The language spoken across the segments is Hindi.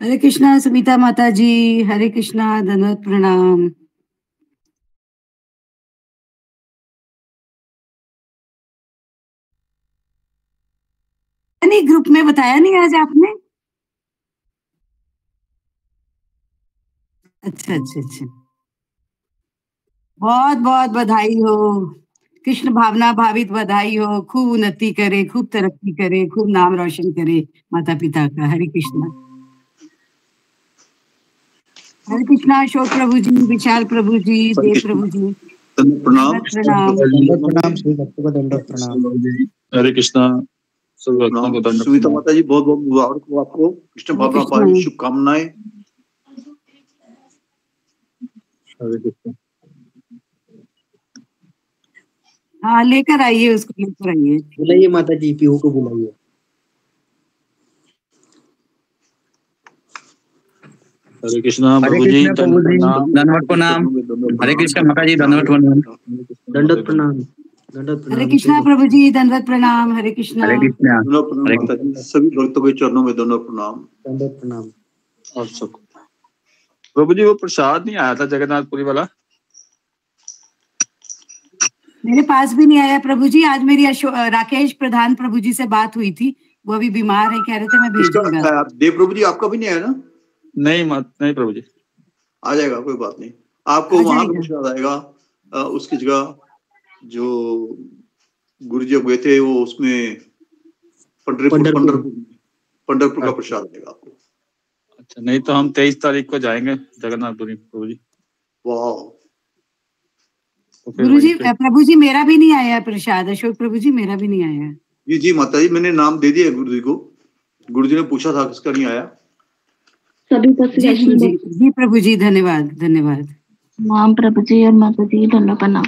हरे कृष्णा सुमिता माता जी, हरे कृष्णा, धन्यवाद प्रणाम। नहीं, ग्रुप में बताया नहीं आज आपने? अच्छा अच्छा अच्छा, बहुत बहुत बधाई हो। कृष्ण भावना भावित बधाई हो, खूब उन्नति करे, खूब तरक्की करे, खूब नाम रोशन करे माता पिता का। हरे कृष्णा। हरे कृष्णा अशोक प्रभु जी, विशाल प्रभु जी, हरे देव कृष्ण। प्रभु जी, प्रणाम दंडवत प्रणाम। दंडवत प्रणाम, श्री भक्तों को दंडवत प्रणाम। हरे कृष्णा। सभी भक्तों को दंडवत सुनीता माता जी, बहुत बहुत मुबारक हो आपको। कृष्ण भावना भावी शुभकामनाएं। हरे कृष्ण। हाँ, लेकर आइए उसको, लेकर आइए। बुलाइए माता जी, पीहू को बुलाइए। हरे कृष्णा प्रभु जी, दंडवत प्रणाम। हरे कृष्णा माता जी, दंडवत प्रणाम। दंडवत प्रणाम, दंडवत प्रणाम। हरे कृष्णा प्रभु जी, दंडवत प्रणाम। हरे कृष्णा। हरे कृष्णा। दंडवत प्रणाम माता जी, सभी भक्तों के चरणों में दंडवत प्रणाम। दंडवत प्रणाम। और सब प्रभु जी, वो प्रसाद नहीं आया था जगन्नाथपुरी वाला? मेरे पास भी नहीं आया प्रभु जी। आज मेरी राकेश प्रधान प्रभु जी से बात हुई थी, वो अभी बीमार है, कह रहे थे मैं भेजूंगा। देव प्रभु जी, आपका भी नहीं आया ना? नहीं प्रभु जी, आ जाएगा, कोई बात नहीं। आपको वहां पे प्रसाद आएगा। उसकी जगह जो गुरु जी गए थे, वो उसमें पंढरपुर का प्रसाद आएगा आपको। अच्छा, नहीं तो हम 23 तारीख को जाएंगे जगन्नाथपुरी प्रभु जी। वाह। गुरु जी, प्रभु जी मेरा भी नहीं आया प्रसाद। अशोक प्रभु जी मेरा भी नहीं आया। जी जी माता जी, मैंने नाम दे दिया गुरु जी को। गुरु जी ने पूछा था किसका नहीं आया। जी प्रभु जी, धन्यवाद धन्यवाद। नाम प्रभु जी और माता जी, धन्यवाद प्रणाम।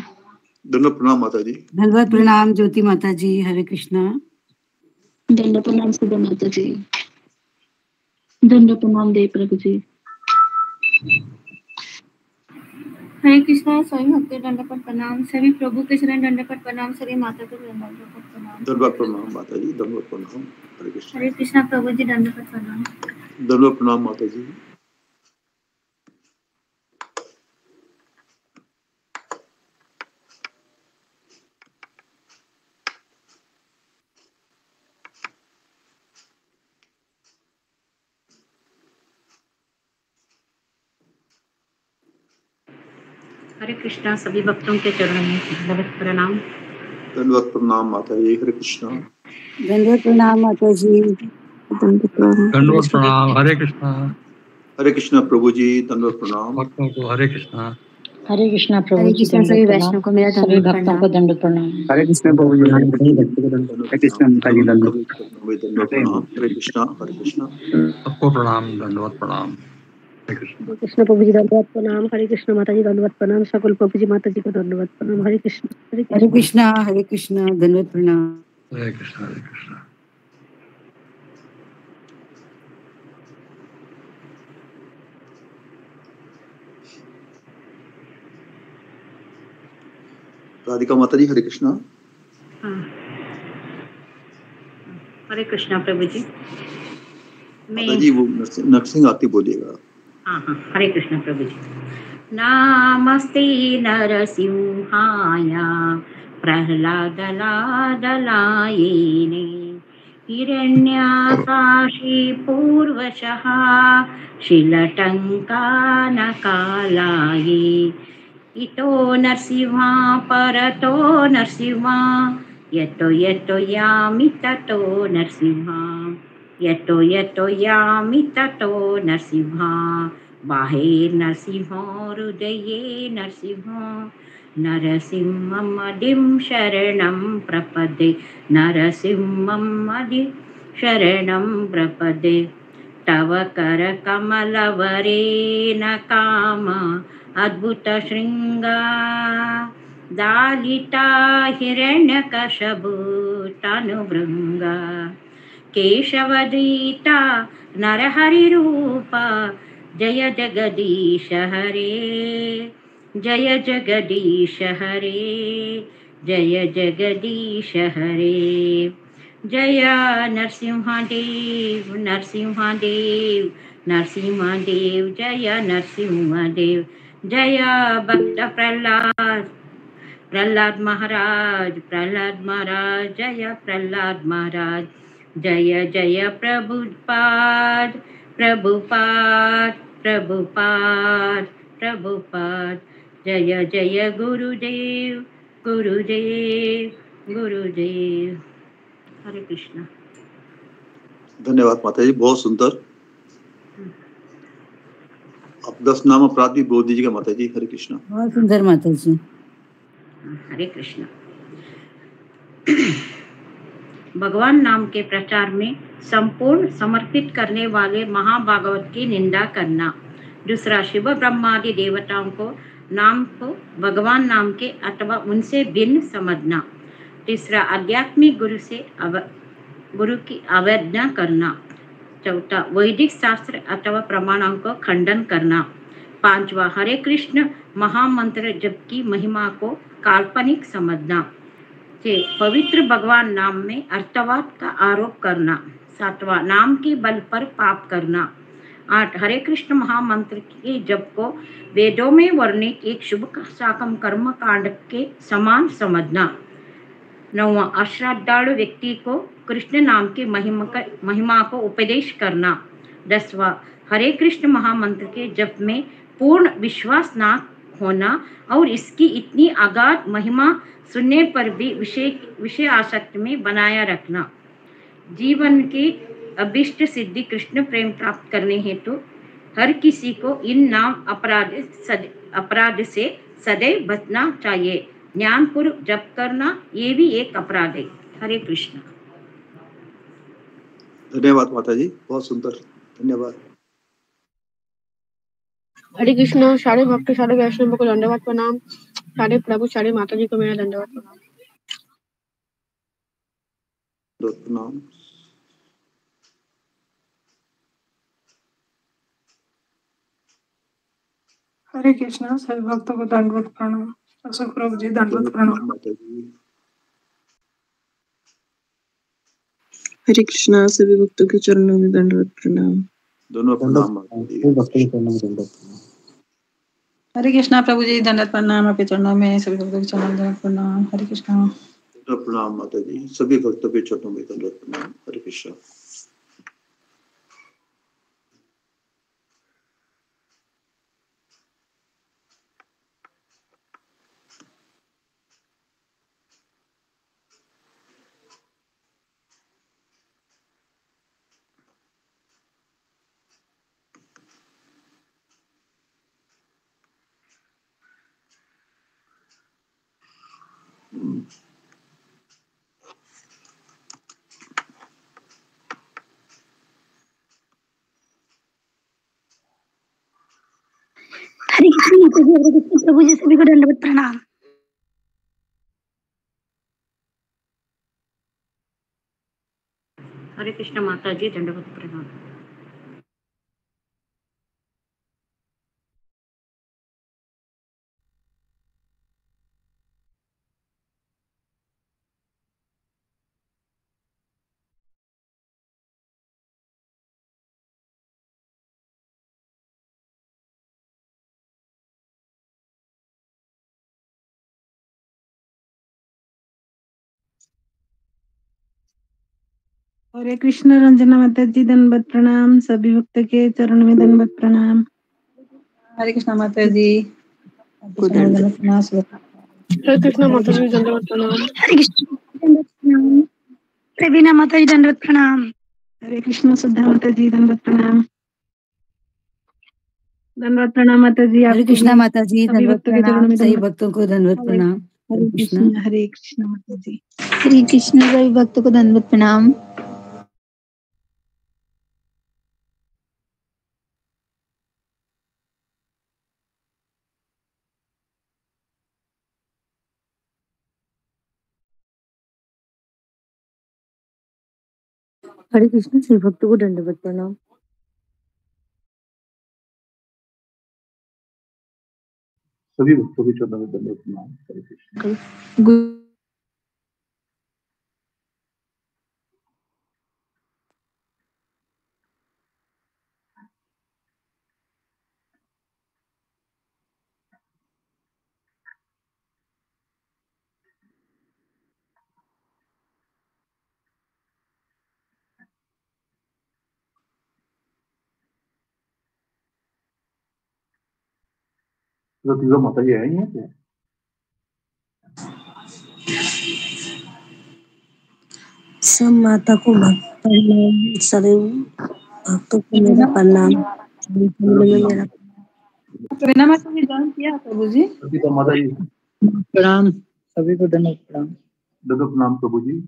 धन्यवाद प्रणाम माता जी। धन्यवाद प्रणाम ज्योति माता जी। हरे कृष्णा। धन्यवाद प्रणाम सुधा माता जी। धन्यवाद प्रणाम देव प्रभु जी। हरे कृष्णा सभी भक्तों दंडवत प्रणाम, सभी प्रभु के चरण दंडवत प्रणाम, सभी माता को दंडवत प्रणाम। दंडवत प्रणाम माता जी, दंडवत प्रणाम। हरे कृष्णा। हरे कृष्णा प्रभु जी, दंडवत प्रणाम। दंडवत प्रणाम माता जी। हरे कृष्णा सभी भक्तों के चरणों में दंडवत प्रणाम। दंडवत प्रणाम माता जी। हरे कृष्णा। दंडवत प्रणाम माता जी। दंडवत प्रणाम। हरे कृष्णा। हरे कृष्णा प्रभु जी, दंडवत प्रणाम। भक्तों को हरे कृष्णा। हरे कृष्णा प्रभु हरे जी, कृष्णा सभी वैष्णव को मेरा सभी भक्तों को दंडवत प्रणाम। हरे कृष्णा प्रभु जी, हरे कृष्णा माता जी, दंडवत प्रणाम। हरे कृष्णा, हरे कृष्णा। सबको प्रणाम, दंडवत प्रणाम। हरे कृष्णा। हरे कृष्ण प्रभु जी, दंडवत प्रणाम। हरे कृष्ण माता जी, दंडवत प्रणाम। सकल प्रभु जी माता जी को दंडवत प्रणाम। हरे कृष्ण। हरे कृष्णा, हरे कृष्णा, धन्यवाद प्रणाम। हरे कृष्णा, हरे कृष्णा। राधिका माता जी, हरे कृष्णा। हरे कृष्णा प्रभु जी। माता जी वो नरसिंह आती बोलिएगा। हाँ हाँ, हरे कृष्णा प्रभु जी। नमस्ते नरसिंहाय प्रह्लादलादलायिने हिरण्यकाशी पूर्वशः शीलटङ्कानकालाये इतो नरसिंहा परतो नरसिंहा यतो यतो यामि ततो नरसिंहा यतो यतो यामि ततो नरसिंहा बाहे नरसिंहो हृदये नरसिंहो नरसिंहमदिं शरणं प्रपदे नरसिंहमदि शरणं प्रपदे तव करकमलवरेण काम अद्भुतशृङ्गा दालिता हिरण्यकशभूतनुभृङ्गा केशवदीता नरहरिरूपा जय जगदीश हरे जय जगदीश हरे जय जगदीश हरे जय नरसिंहदेव नरसिंहदेव नरसिंह देव जय नरसिंह देव जय भक्त प्रहलाद प्रहलाद महाराज जय प्रहलाद महाराज जय जय प्रभुपाद प्रभुपाद प्रभुपाद प्रभुपाद जय जय गुरुदेव गुरुदेव गुरुदेव। हरे कृष्णा। धन्यवाद माता जी, बहुत सुंदर। आप 10 नाम अपराध भी बोल दीजिएगा माता जी। हरे कृष्णा। बहुत सुंदर माता जी। हरे कृष्णा। भगवान नाम के प्रचार में संपूर्ण समर्पित करने वाले महाभागवत की निंदा करना। दूसरा, शिव ब्रह्मादि देवताओं को नाम को भगवान नाम के अथवा उनसे भिन्न समझना। तीसरा, आध्यात्मिक गुरु की अवहेलना करना। चौथा, वैदिक शास्त्र अथवा प्रमाणों को खंडन करना। पांचवा, हरे कृष्ण महामंत्र जप की महिमा को काल्पनिक समझना। 6, पवित्र भगवान नाम में अर्थवाद का आरोप करना। 7वां, नाम के बल पर पाप करना। 8, हरे कृष्ण महामंत्र के जप को वेदों में वर्णित एक शुभ साकम कर्म कांड के समान समझना। 9वां, अश्रद्धालु व्यक्ति को कृष्ण नाम की महिमा को उपदेश करना। 10वां, हरे कृष्ण महामंत्र के जप में पूर्ण विश्वास न होना और इसकी इतनी अगाध महिमा सुनने पर भी विषय आसक्ति में बनाया रखना। जीवन की अभिष्ट सिद्धि कृष्ण प्रेम प्राप्त करने हेतु हर किसी को इन नाम अपराध से सदैव बचना चाहिए। ज्ञानपूर्वक जप करना ये भी एक अपराध है। हरे कृष्ण। धन्यवाद माता जी, बहुत सुंदर। धन्यवाद। हरे कृष्ण। सारे भक्त सारे वैष्णव को दंडवत प्रणाम। सारे प्रभु सारे माता जी को मेरा दंडवत प्रणाम। प्रणाम। हरे कृष्णा। सभी भक्तों को दंडवत प्रणाम। अशोक प्रभु जी दंडवत प्रणाम। माता जी। हरे कृष्णा। सभी भक्तों के चरणों में दंडवत प्रणाम। दोनों प्रणाम माता जी। हरे कृष्णा प्रभु जी दंडवत प्रणाम। आपके चरणों में सभी भक्तों के चरणों में दंडवत प्रणाम। हरे कृष्णा। प्रणाम माता जी, सभी भक्तों के चरणों में दंडवत प्रणाम। हरे कृष्णा। हरे कृष्ण माता जी। हरे कृष्ण प्रभु जी सभी को दंडवत प्रणाम। हरे कृष्ण माता जी दंडवत प्रणाम। हरे कृष्ण। रंजना माता जी दंडवत प्रणाम। सभी भक्त के चरण में दंडवत प्रणाम। हरे कृष्णा माता जी। हरे कृष्ण माता जी दंडवत प्रणाम। हरे कृष्ण दंडवत प्रणाम। प्रवीणा माता जी दंडवत प्रणाम। हरे कृष्ण। सुधा माता जी दंडवत प्रणाम। दंडवत प्रणाम माता जी। हरे कृष्णा माता जी सभी दंडवत भक्तों के चरणों प्रणाम। में सभी दंडवत। भक्तों को दंडवत प्रणाम। हरे कृष्णा। हरे कृष्ण माता जी। हरे कृष्ण। सभी भक्तों को दंडवत प्रणाम। हरे कृष्ण। सभी भक्तों को दंडवत प्रणाम। सभी भक्तों के चरणों में दंडवत प्रणाम। हरे कृष्ण। तो माता जी आई है क्या? सब माता को प्रणाम, सभी भक्तों को मेरा प्रणाम, सभी फैमिली में मेरा रीना माता जी ज्वाइन किया प्रभु जी? तो माता जी प्रणाम, सभी को दंडवत प्रणाम। दंडवत प्रणाम प्रभु जी।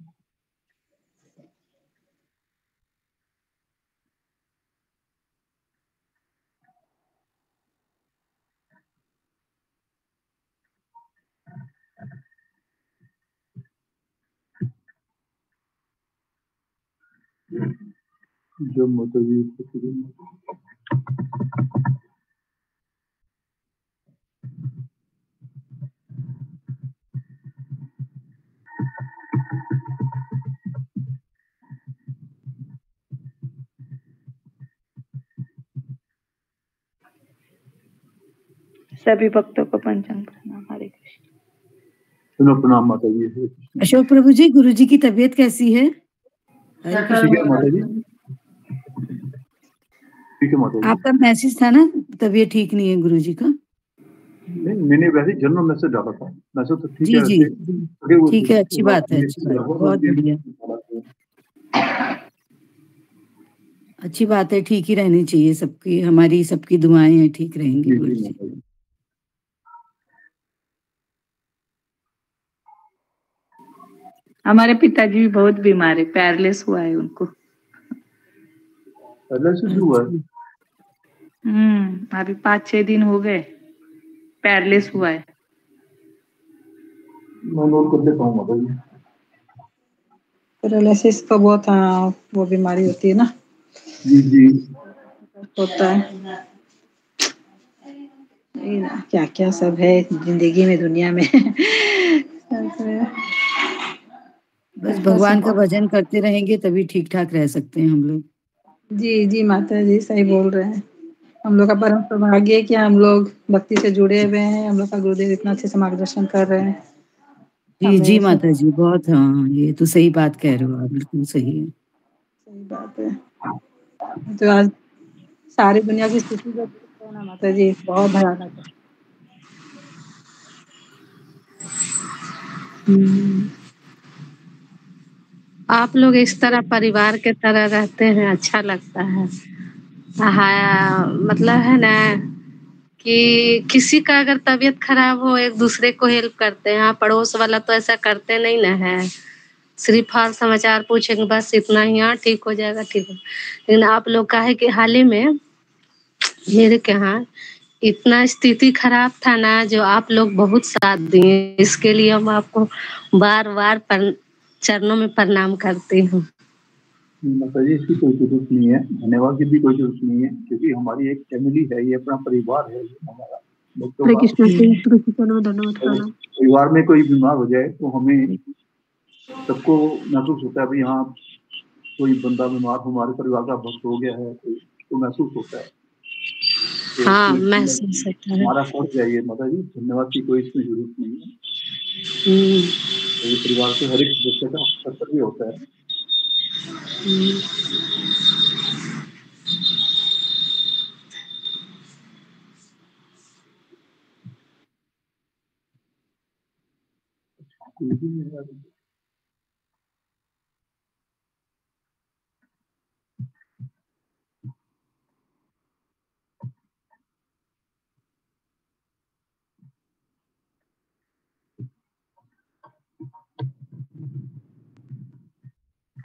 जो माता जी सभी भक्तों को पंचांग प्रणाम। हरे सुनो प्रणाम माता जी। अशोक प्रभु जी, गुरु जी की तबीयत कैसी है? हरे ठीक है माता जी, ठीक है माता जी। आपका मैसेज था ना, तबीयत ठीक नहीं है गुरु जी का? नहीं, मैंने वैसे जनरल मैसेज डाला था। मैसेज तो ठीक जी है, जी ठीक है, अच्छी बात है, अच्छी बात है, बहुत बढ़िया, अच्छी बात है। ठीक ही रहनी चाहिए सबकी, हमारी सबकी दुआएं हैं, ठीक रहेंगे गुरु जी। हमारे पिताजी भी बहुत बीमार है, पैरलेस हुआ है उनको। पैरलेस हुआ है? अभी 5-6 दिन हो गए पैरलेस हुआ है। मैं नोट कर देता हूँ माता जी। पैरालिसिस का बहुत वो बीमारी होती है ना। जी जी होता है, क्या क्या सब है जिंदगी में, दुनिया में। बस भगवान का भजन करते रहेंगे तभी ठीक ठाक रह सकते हैं हम लोग। जी जी माता जी सही बोल रहे हैं। हम लोग का परम सौभाग्य है कि हम लोग भक्ति से जुड़े हुए हैं। हम लोग का गुरुदेव इतना अच्छे से मार्गदर्शन कर रहे हैं। जी जी माता जी, बहुत, हाँ ये तो सही बात कह रहे हो आप, बिल्कुल सही है। सही बात है। तो आज सारी दुनिया की स्थिति जो है ना माता जी, बहुत भयानक है। आप लोग इस तरह परिवार के तरह रहते हैं, अच्छा लगता है। हाँ, मतलब है ना कि किसी का अगर तबीयत खराब हो एक दूसरे को हेल्प करते हैं। हाँ, पड़ोस वाला तो ऐसा करते नहीं ना है, सिर्फ हाल समाचार पूछेंगे बस इतना ही, हाँ ठीक हो जाएगा, ठीक हो। लेकिन आप लोग का है कि हाल ही में मेरे के यहाँ इतना स्थिति खराब था ना, जो आप लोग बहुत साथ दिए, इसके लिए हम आपको बार बार चरणों में प्रणाम करती हूँ। माता जी इसकी कोई जरूरत नहीं है, धन्यवाद की भी कोई जरूरत नहीं है, क्योंकि हमारी एक फैमिली है, ये अपना परिवार है, ये हमारा हरे कृष्ण धन्यवाद प्रणाम। परिवार में कोई बीमार हो जाए तो हमें सबको महसूस होता है भाई हाँ कोई बंदा बीमार हमारे परिवार का भक्त हो गया है, तो महसूस होता है। हाँ महसूस होता है। हमारा फर्ज है ये माता जी, धन्यवाद की कोई इसमें जरूरत नहीं है। तो परिवार के हर एक सदस्य का कर्तव्य होता है।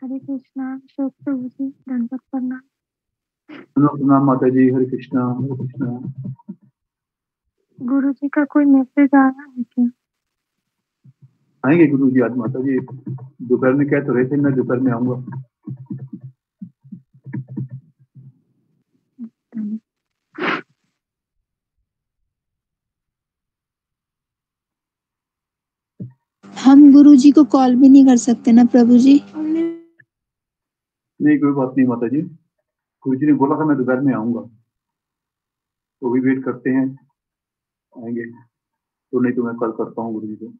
हरे कृष्णा, अशोक प्रभु जी दंडवत प्रणाम। प्रणाम माता जी, हरे कृष्णा हरे कृष्णा। गुरु जी का कोई मैसेज आया है क्या? आएंगे गुरु जी आज माता जी, दोपहर में कह तो रहे थे, मैं दोपहर में आऊंगा। हम गुरु जी को कॉल भी नहीं कर सकते ना प्रभु जी? नहीं कोई बात नहीं माता जी, गुरु जी ने बोला था मैं दोपहर में आऊंगा, तो भी वेट करते हैं, आएंगे तो, नहीं तो मैं कल करता हूँ गुरु जी को।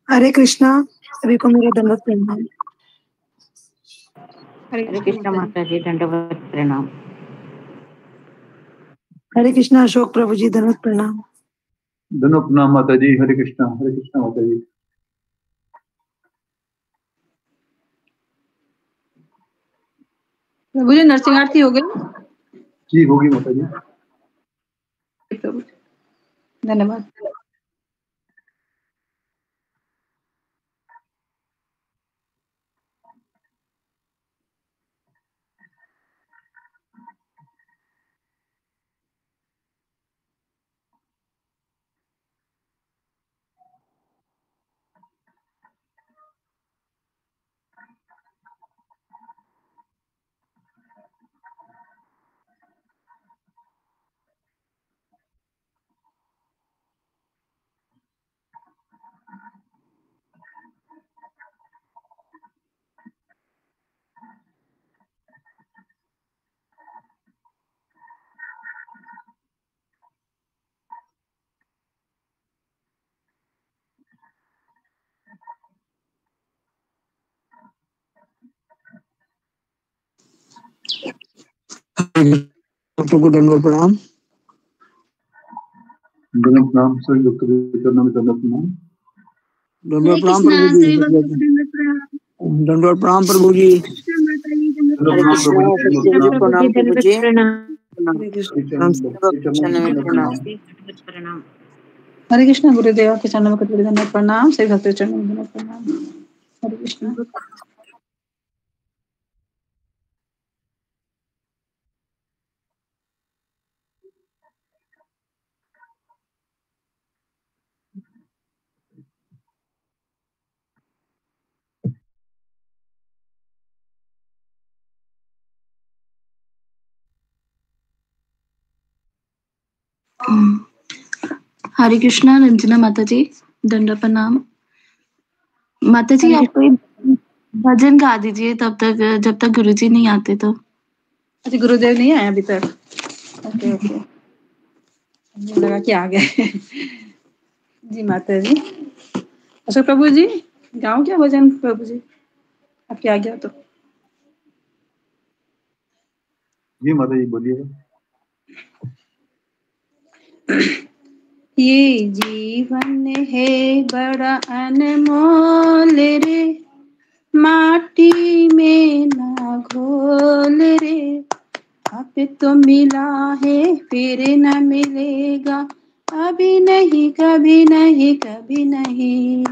हरे कृष्णा, सभी को मेरा दंडवत प्रणाम। हरे कृष्णा माता जी, दंडवत प्रणाम। हरे कृष्णा अशोक प्रभु जी, दंडवत प्रणाम। दंडवत प्रणाम माता जी। हरे कृष्णा माता जी। प्रभु जी नरसिंह आरती हो गई? जी होगी माता जी। प्रभु धन्यवाद। को दंडवत प्रणाम। दंडवत प्रणाम सभी भक्तों के चरणों में दंडवत प्रणाम। दंडवत प्रणाम प्रभु जी। दंडवत प्रणाम प्रभु जी। हरे कृष्णा, दंडवत प्रणाम प्रभु जी। हरे कृष्णा गुरुदेव के चरणों में दंडवत प्रणाम, सभी भक्तों के चरणों में दंडवत प्रणाम। हरे कृष्णा। हरे कृष्णा, रंजना माता जी, दंडवत प्रणाम। माता जी आप कोई भजन गा दीजिए तब तक, जब तक गुरुजी नहीं आते तो। अच्छा, गुरुदेव नहीं आए अभी तक? ओके ओके, मुझे लगा कि आ गए। जी माता जी। अच्छा प्रभु जी, गाओ क्या भजन प्रभु जी, आपके आ गया तो। जी माता जी बोलिए। ये जीवन है बड़ा अनमोल रे, माटी में ना घोल रे, अब तो मिला है फिर न मिलेगा, अभी नहीं कभी नहीं कभी नहीं।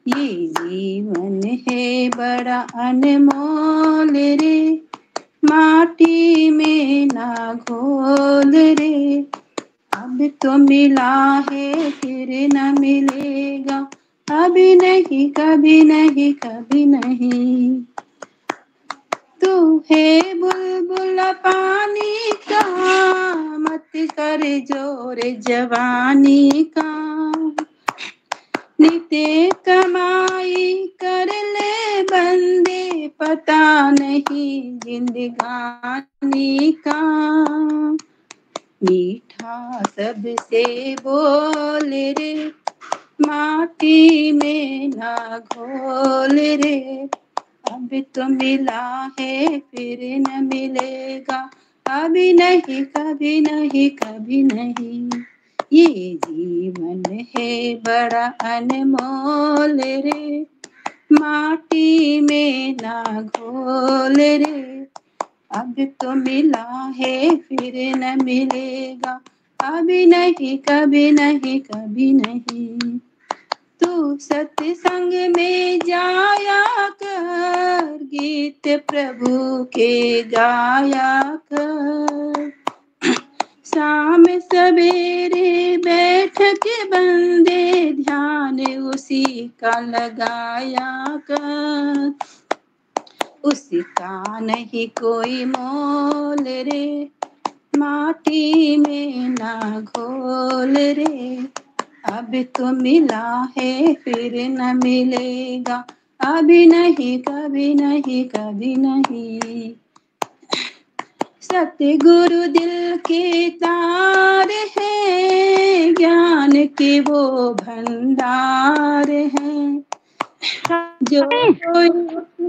ये जीवन है बड़ा अनमोल रे, माटी में ना घोल रे, अब तो मिला है फिर न मिलेगा, अभी नहीं कभी नहीं कभी नहीं। तू है बुलबुल पानी का, मत कर जोर जवानी का, नित्य कमाई कर ले बंदे, पता नहीं जिंदगानी का। मीठा सबसे बोल रे, माटी में ना घोल रे, अब तो मिला है फिर न मिलेगा, अभी नहीं कभी नहीं कभी नहीं। ये जीवन है बड़ा अनमोल रे, माटी में ना घोल रे, अब तो मिला है फिर न मिलेगा, अभी नहीं कभी नहीं कभी नहीं। तू सत्संग में जाया कर, गीत प्रभु के गाया कर, शाम सवेरे बैठ के बंदे ध्यान उसी का लगाया कर, उसका नहीं कोई मोल रे, माटी में ना घोल रे, अब तो मिला है फिर न मिलेगा, अभी नहीं कभी नहीं कभी नहीं। सतगुरु दिल के तार है, ज्ञान ज्ञान के वो भंडार हैं, जो कोई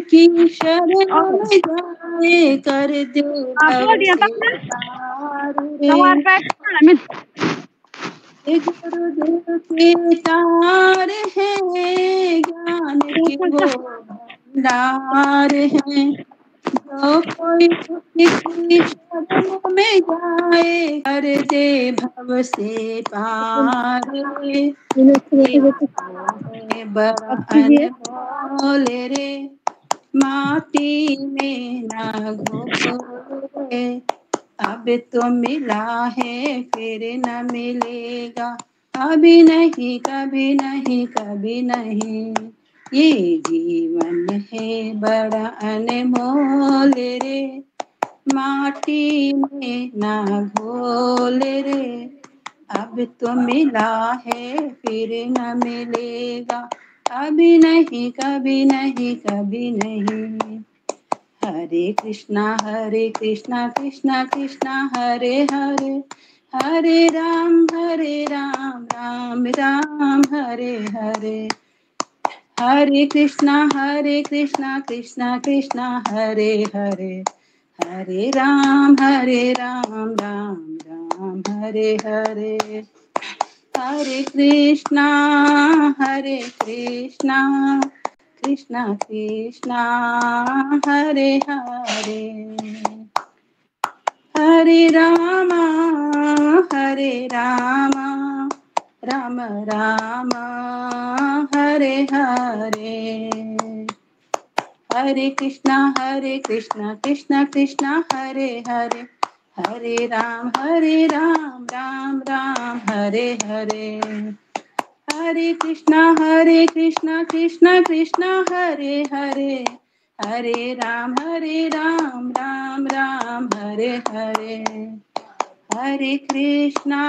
की शरण में जाए कर दे भव से पार रे। ये गुरुदेव के तार हैं, ज्ञान के वो भंडार हैं, जो कोई किसी शरण में जाए कर दे भव से पार रे। बड़ा अनमोल रे, माटी में ना घोले, अब तो मिला है फिर न मिलेगा, अभी नहीं कभी नहीं कभी नहीं। ये जीवन है बड़ा अनमोल रे, माटी में ना घोल रे, अब तो मिला है फिर न मिलेगा, अभी नहीं कभी नहीं कभी नहीं। हरे कृष्णा कृष्णा कृष्णा हरे हरे, हरे राम राम राम हरे हरे। हरे कृष्णा कृष्णा कृष्णा हरे हरे, हरे राम राम राम हरे हरे। हरे कृष्णा कृष्णा कृष्णा हरे हरे, हरे रामा राम राम हरे हरे। हरे कृष्णा कृष्णा कृष्णा हरे हरे, हरे राम राम राम हरे हरे। हरे कृष्णा कृष्णा कृष्णा हरे हरे, हरे राम राम राम हरे हरे। हरे कृष्णा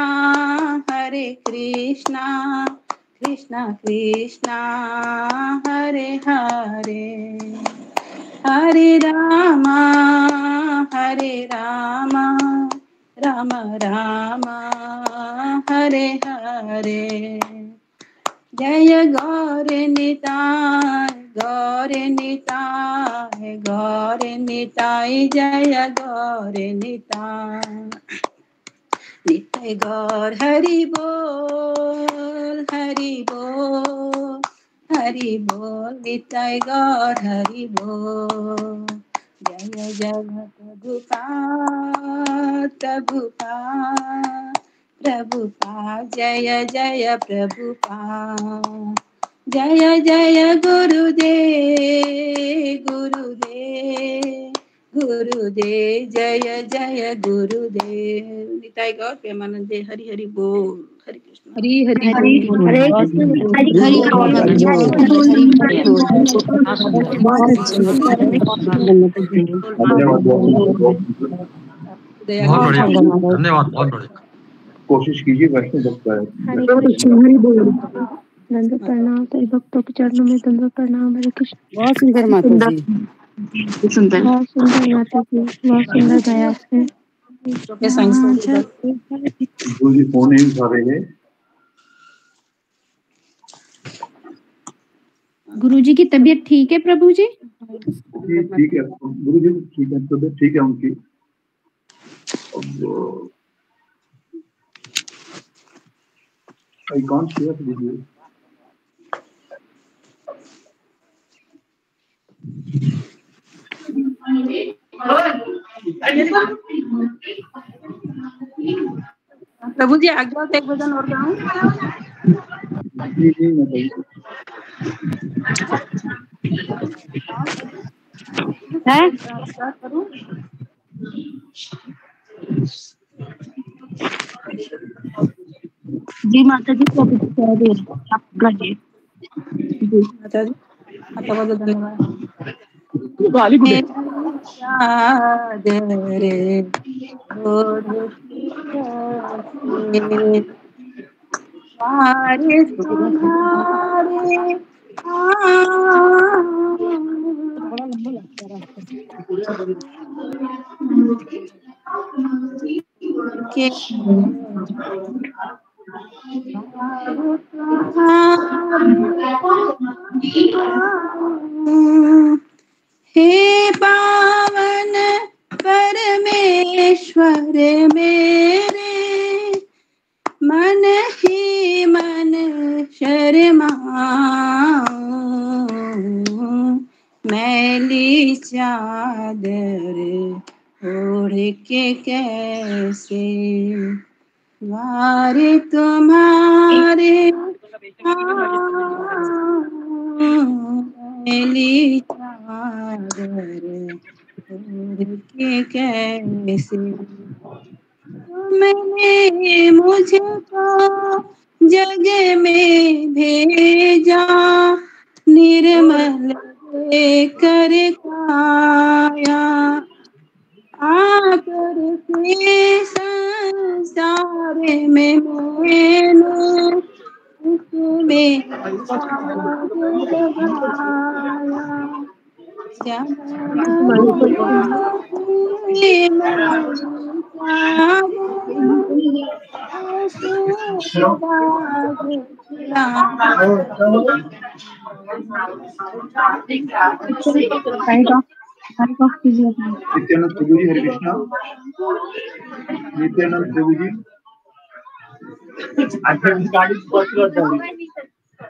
कृष्णा कृष्णा हरे हरे, हरे रामा राम राम हरे हरे। जय गौर निताय गौर निताय जय गौर निताय। नित्य गौर हरि बोल हरि बोल नित्य गौर हरि बोल। जय जय प्रभुपाद जय जय प्रभुपाद। जय जय गुरुदेव जय जय गुरुदेव। निताई गौर प्रेमानंद हरि हरि बोल। हरि कृष्ण हरी हरि हरे धन्यवाद बहुत बढ़िया। कोशिश कीजिए वैष्णव भक्त दंड प्रणाम तेरे भक्तों के चरणों में दंड प्रणाम। हरे कृष्ण। बहुत सुंदर माता जी, सुंदर बहुत सुंदर माता जी, बहुत सुंदर दया से। फोन नहीं उठा रहे हैं। गुरुजी की तबीयत ठीक है प्रभु जी? ठीक है गुरु जी, ठीक है तबीयत ठीक है उनकी। I can't share the video. प्रभु जी आज्ञा से एक भजन और गाऊं? जी मैं करूं? जी माता जी प्रभु जी कह दे आप गाइए। जी माता जी आपका बहुत धन्यवाद। याद रे बड़ा लंबा लगता है रास्ता। हे पावन परमेश्वर मेरे, मन ही मन शर्माऊं, मैली चादर ओढ़ के कैसे द्वारे तुम्हारे मैली चादर ओढ़ के कैसे तुमने मुझको जग में भेजा, निर्मल कर काया, आकर के संसार में मैंने उसमें नित्यानंद प्रभु जी, हरे कृष्णा। नित्यानंद प्रभु जी,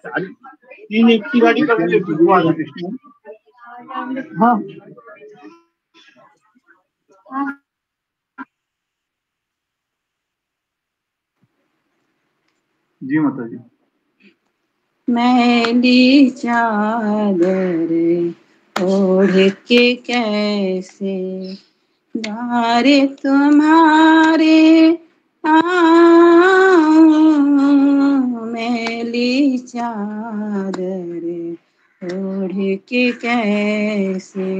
गाड़ी तीन एक की गाड़ी कर कृष्ण। हाँ जी माता जी। मैली चादर ओढ़ के कैसे द्वारे तुम्हारे आऊं, मैली चादर ओढ़ के कैसे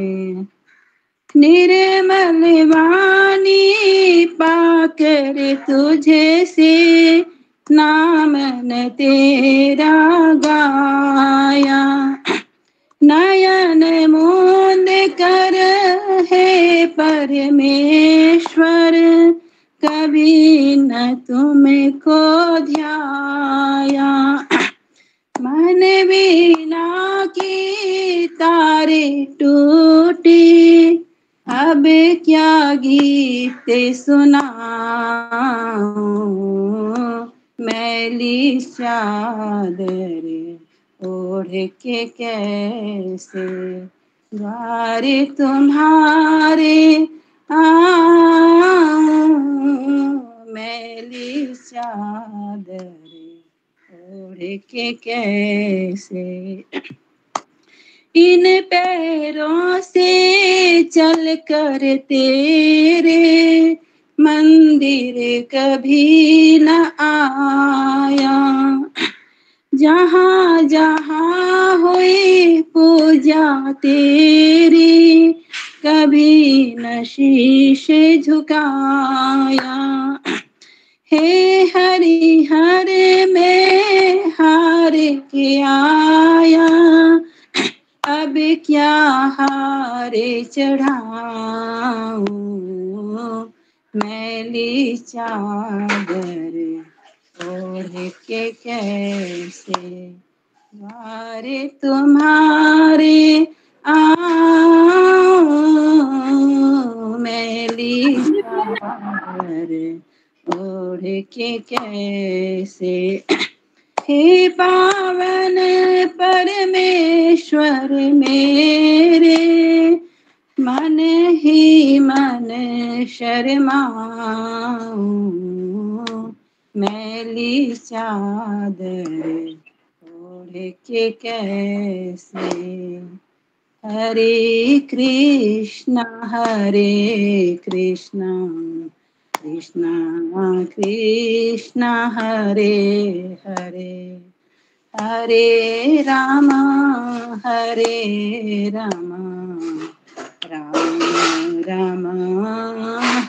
निर्मल वाणी पाकर तुझे से नामन तेरा गाया, नयन मूंद कर है परमेश्वर, कभी न तुमको ध्याया, मन वीणा की तारे टूटी, अब क्या गीत सुनाऊं, मैली चादर ओढ़ के कैसे द्वारे तुम्हारे आऊं, मैली चादर ओढ़ के कैसे इन पैरों से चल कर तेरे मंदिर कभी न आया, जहाँ जहाँ हुई पूजा तेरी कभी न शीश झुकाया, हे हरि हर में हार के आया, अब क्या हारे चढ़ाऊं, मैली चादर ओढ़ के कैसे द्वारे तुम्हारे आऊं, मैली चादर ओढ़ के कैसे हे पावन परमेश्वर मेरे, मन ही मन शर्माऊं, मैली चादर ओढ़ के कैसे हरे कृष्णा कृष्णा कृष्णा हरे हरे, हरे राम राम राम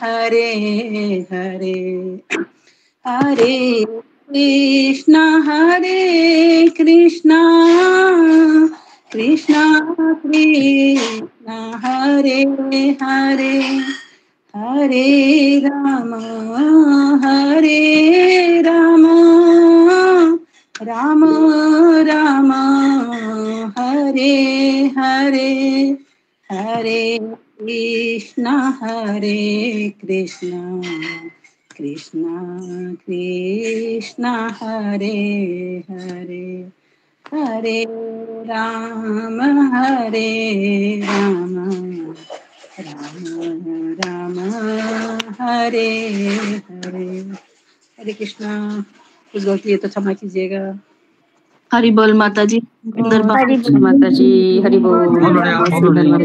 हरे हरे, हरे कृष्णा कृष्णा कृष्णा हरे हरे, हरे राम राम राम हरे हरे हरे कृष्ण कृष्ण कृष्ण हरे हरे हरे राम राम राम हरे हरे। हरे कृष्णा। कुछ गलती है तो क्षमा कीजिएगा। हरि बोल माता जी। हरि बोल माता जी। हरि बोल। बहुत बढ़िया, बहुत बढ़िया,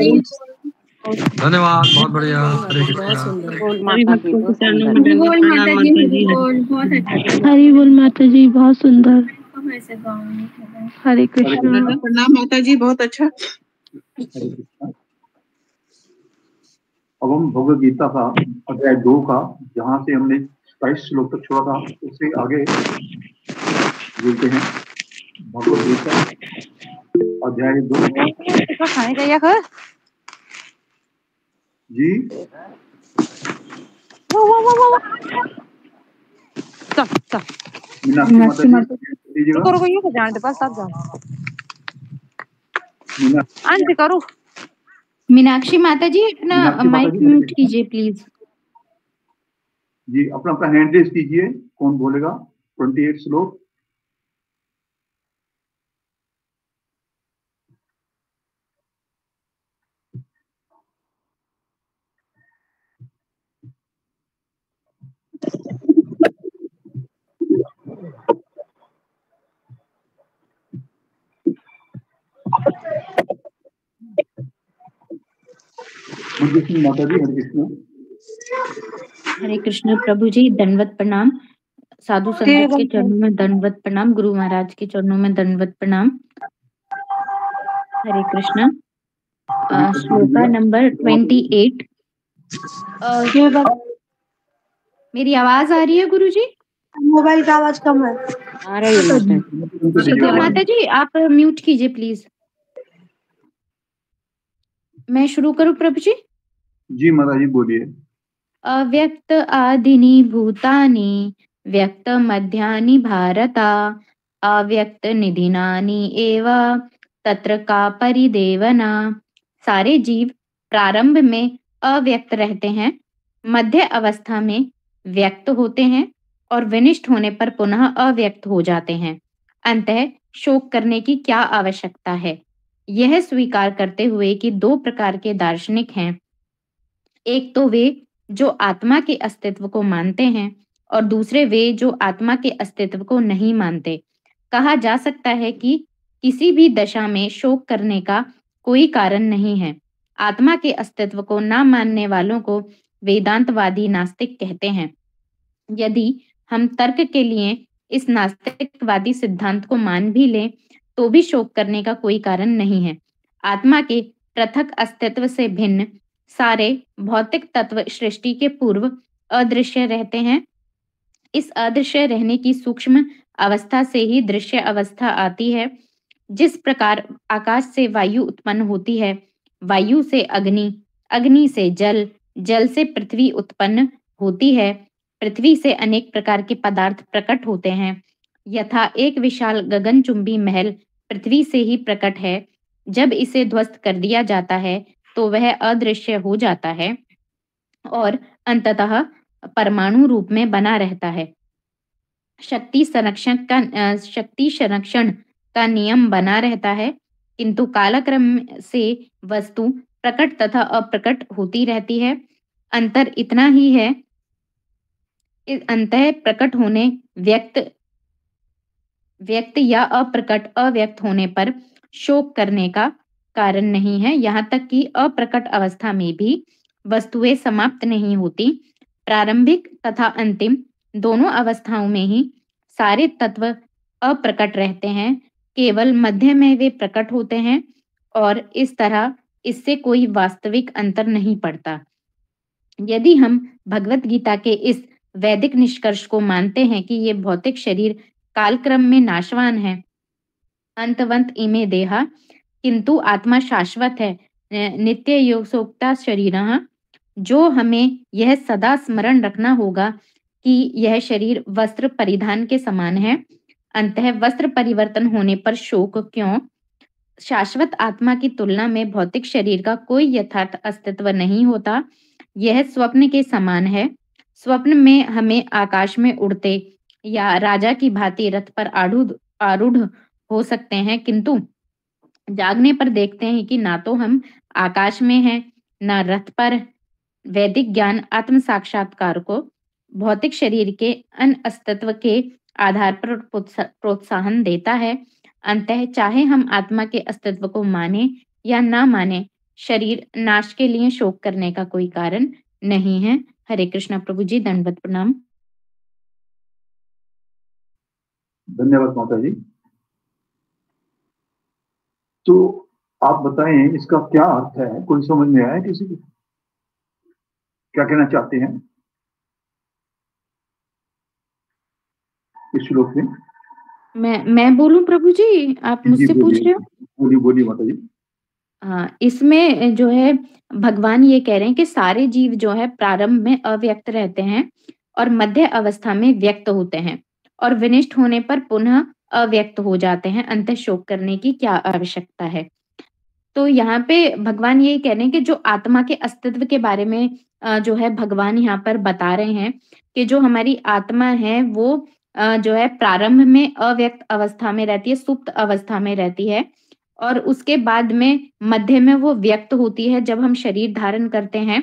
धन्यवाद, बहुत बढ़िया। हरे कृष्णा। बोल माता जी, बहुत सुंदर। हरि बोल माता जी, हरि बोल, बहुत अच्छा। हरि बोल माता जी, बहुत सुंदर। ऐसे गाँव में हरे कृष्णा। प्रणाम माता जी, बहुत अच्छा। अब हम भगवद गीता का अध्याय 2 का, जहाँ से हमने 22 श्लोक तक छोड़ा था, उससे आगे जुड़ते हैं। भगवद गीता अध्याय 2। खाने गया कर जी मीनाक्षी माता जी करो भैया तो जान दे पास सब जाओ आंटी करो। मीनाक्षी माता जी अपना माइक म्यूट कीजिए प्लीज। जी, अपना अपना हैंड रेज कीजिए। कौन बोलेगा 28 श्लोक? माता जी, हरे कृष्ण। हरे कृष्ण प्रभु जी, दंडवत प्रणाम। साधु संगत के चरणों में दंडवत प्रणाम। गुरु महाराज के चरणों में दंडवत प्रणाम। हरे कृष्ण। श्लोका नंबर 28। मेरी आवाज आ रही है गुरु जी? मोबाइल का आवाज कम है। आ रही है माता जी। ठीक है माता जी, आप म्यूट कीजिए प्लीज। मैं शुरू करूं प्रभु जी? जी माता जी, बोलिए। अव्यक्त आदिनि भूतानि व्यक्त मध्यानि भारता अव्यक्त निधिनानि एव तत्र का परिदेवना। सारे जीव प्रारंभ में अव्यक्त रहते हैं, मध्य अवस्था में व्यक्त होते हैं और विनिष्ट होने पर पुनः अव्यक्त हो जाते हैं। अंतः शोक करने की क्या आवश्यकता है? यह स्वीकार करते हुए कि 2 प्रकार के दार्शनिक हैं। एक तो वे जो आत्मा के अस्तित्व को मानते हैं और दूसरे वे जो आत्मा के अस्तित्व को नहीं मानते। कहा जा सकता है कि किसी भी दशा में शोक करने का कोई कारण नहीं है। आत्मा के अस्तित्व को न मानने वालों को वेदांतवादी नास्तिक कहते हैं। यदि हम तर्क के लिए इस नास्तिकवादी सिद्धांत को मान भी लें तो भी शोक करने का कोई कारण नहीं है। आत्मा के पृथक अस्तित्व से भिन्न सारे भौतिक तत्व सृष्टि के पूर्व अदृश्य रहते हैं। इस अदृश्य रहने की सूक्ष्म अवस्था से ही दृश्य अवस्था आती है। जिस प्रकार आकाश से वायु उत्पन्न होती है, वायु से अग्नि, अग्नि से जल, जल से पृथ्वी उत्पन्न होती है, पृथ्वी से अनेक प्रकार के पदार्थ प्रकट होते हैं। यथा एक विशाल गगनचुंबी महल पृथ्वी से ही प्रकट है। जब इसे ध्वस्त कर दिया जाता है तो वह अदृश्य हो जाता है और अंततः परमाणु रूप में बना रहता है। शक्ति संरक्षण का नियम बना रहता है, किंतु कालक्रम से वस्तु प्रकट तथा अप्रकट होती रहती है। अंतर इतना ही है, अंतः प्रकट होने व्यक्त या अप्रकट अव्यक्त होने पर शोक करने का कारण नहीं है। यहाँ तक कि अप्रकट अवस्था में भी वस्तुएं समाप्त नहीं होती। प्रारंभिक तथा अंतिम दोनों अवस्थाओं में ही सारे तत्व अप्रकट रहते हैं, केवल मध्य में वे प्रकट होते हैं और इस तरह इससे कोई वास्तविक अंतर नहीं पड़ता। यदि हम भगवत गीता के इस वैदिक निष्कर्ष को मानते हैं कि ये भौतिक शरीर कालक्रम में नाशवान है, अंतवंत इमे देहा, किंतु आत्मा शाश्वत है, नित्य योगसोक्ता शरीरः, जो हमें यह सदा स्मरण रखना होगा कि यह शरीर वस्त्र परिधान के समान है। अंतः वस्त्र परिवर्तन होने पर शोक क्यों? शाश्वत आत्मा की तुलना में भौतिक शरीर का कोई यथार्थ अस्तित्व नहीं होता। यह स्वप्न के समान है। स्वप्न में हमें आकाश में उड़ते या राजा की भांति रथ पर आरूढ़ हो सकते हैं, किंतु जागने पर देखते हैं कि ना तो हम आकाश में हैं, ना रथ पर। वैदिक ज्ञान आत्म साक्षात्कार को भौतिक शरीर के अस्तित्व के आधार पर प्रोत्साहन देता है। अंततः चाहे हम आत्मा के अस्तित्व को माने या ना माने, शरीर नाश के लिए शोक करने का कोई कारण नहीं है। हरे कृष्णा प्रभु जी, दंडवत प्रणाम। धन्यवाद माता जी। तो आप बताएं इसका क्या अर्थ है, कोई समझ में आया किसी को? क्या कहना चाहते हैं इस श्लोक में? मैं बोलूं प्रभु जी, आप मुझसे पूछ रहे हो? बोलिए माता जी। हाँ, इसमें जो है भगवान ये कह रहे हैं कि सारे जीव जो है प्रारंभ में अव्यक्त रहते हैं और मध्य अवस्था में व्यक्त होते हैं और विनिष्ट होने पर पुनः अव्यक्त हो जाते हैं। अंतः शोक करने की क्या आवश्यकता है? तो यहाँ पे भगवान ये कह रहे हैं कि जो आत्मा के अस्तित्व के बारे में जो है भगवान यहाँ पर बता रहे हैं कि जो हमारी आत्मा है वो जो है प्रारंभ में अव्यक्त अवस्था में रहती है, सुप्त अवस्था में रहती है, और उसके बाद में मध्य में वो व्यक्त होती है। जब हम शरीर धारण करते हैं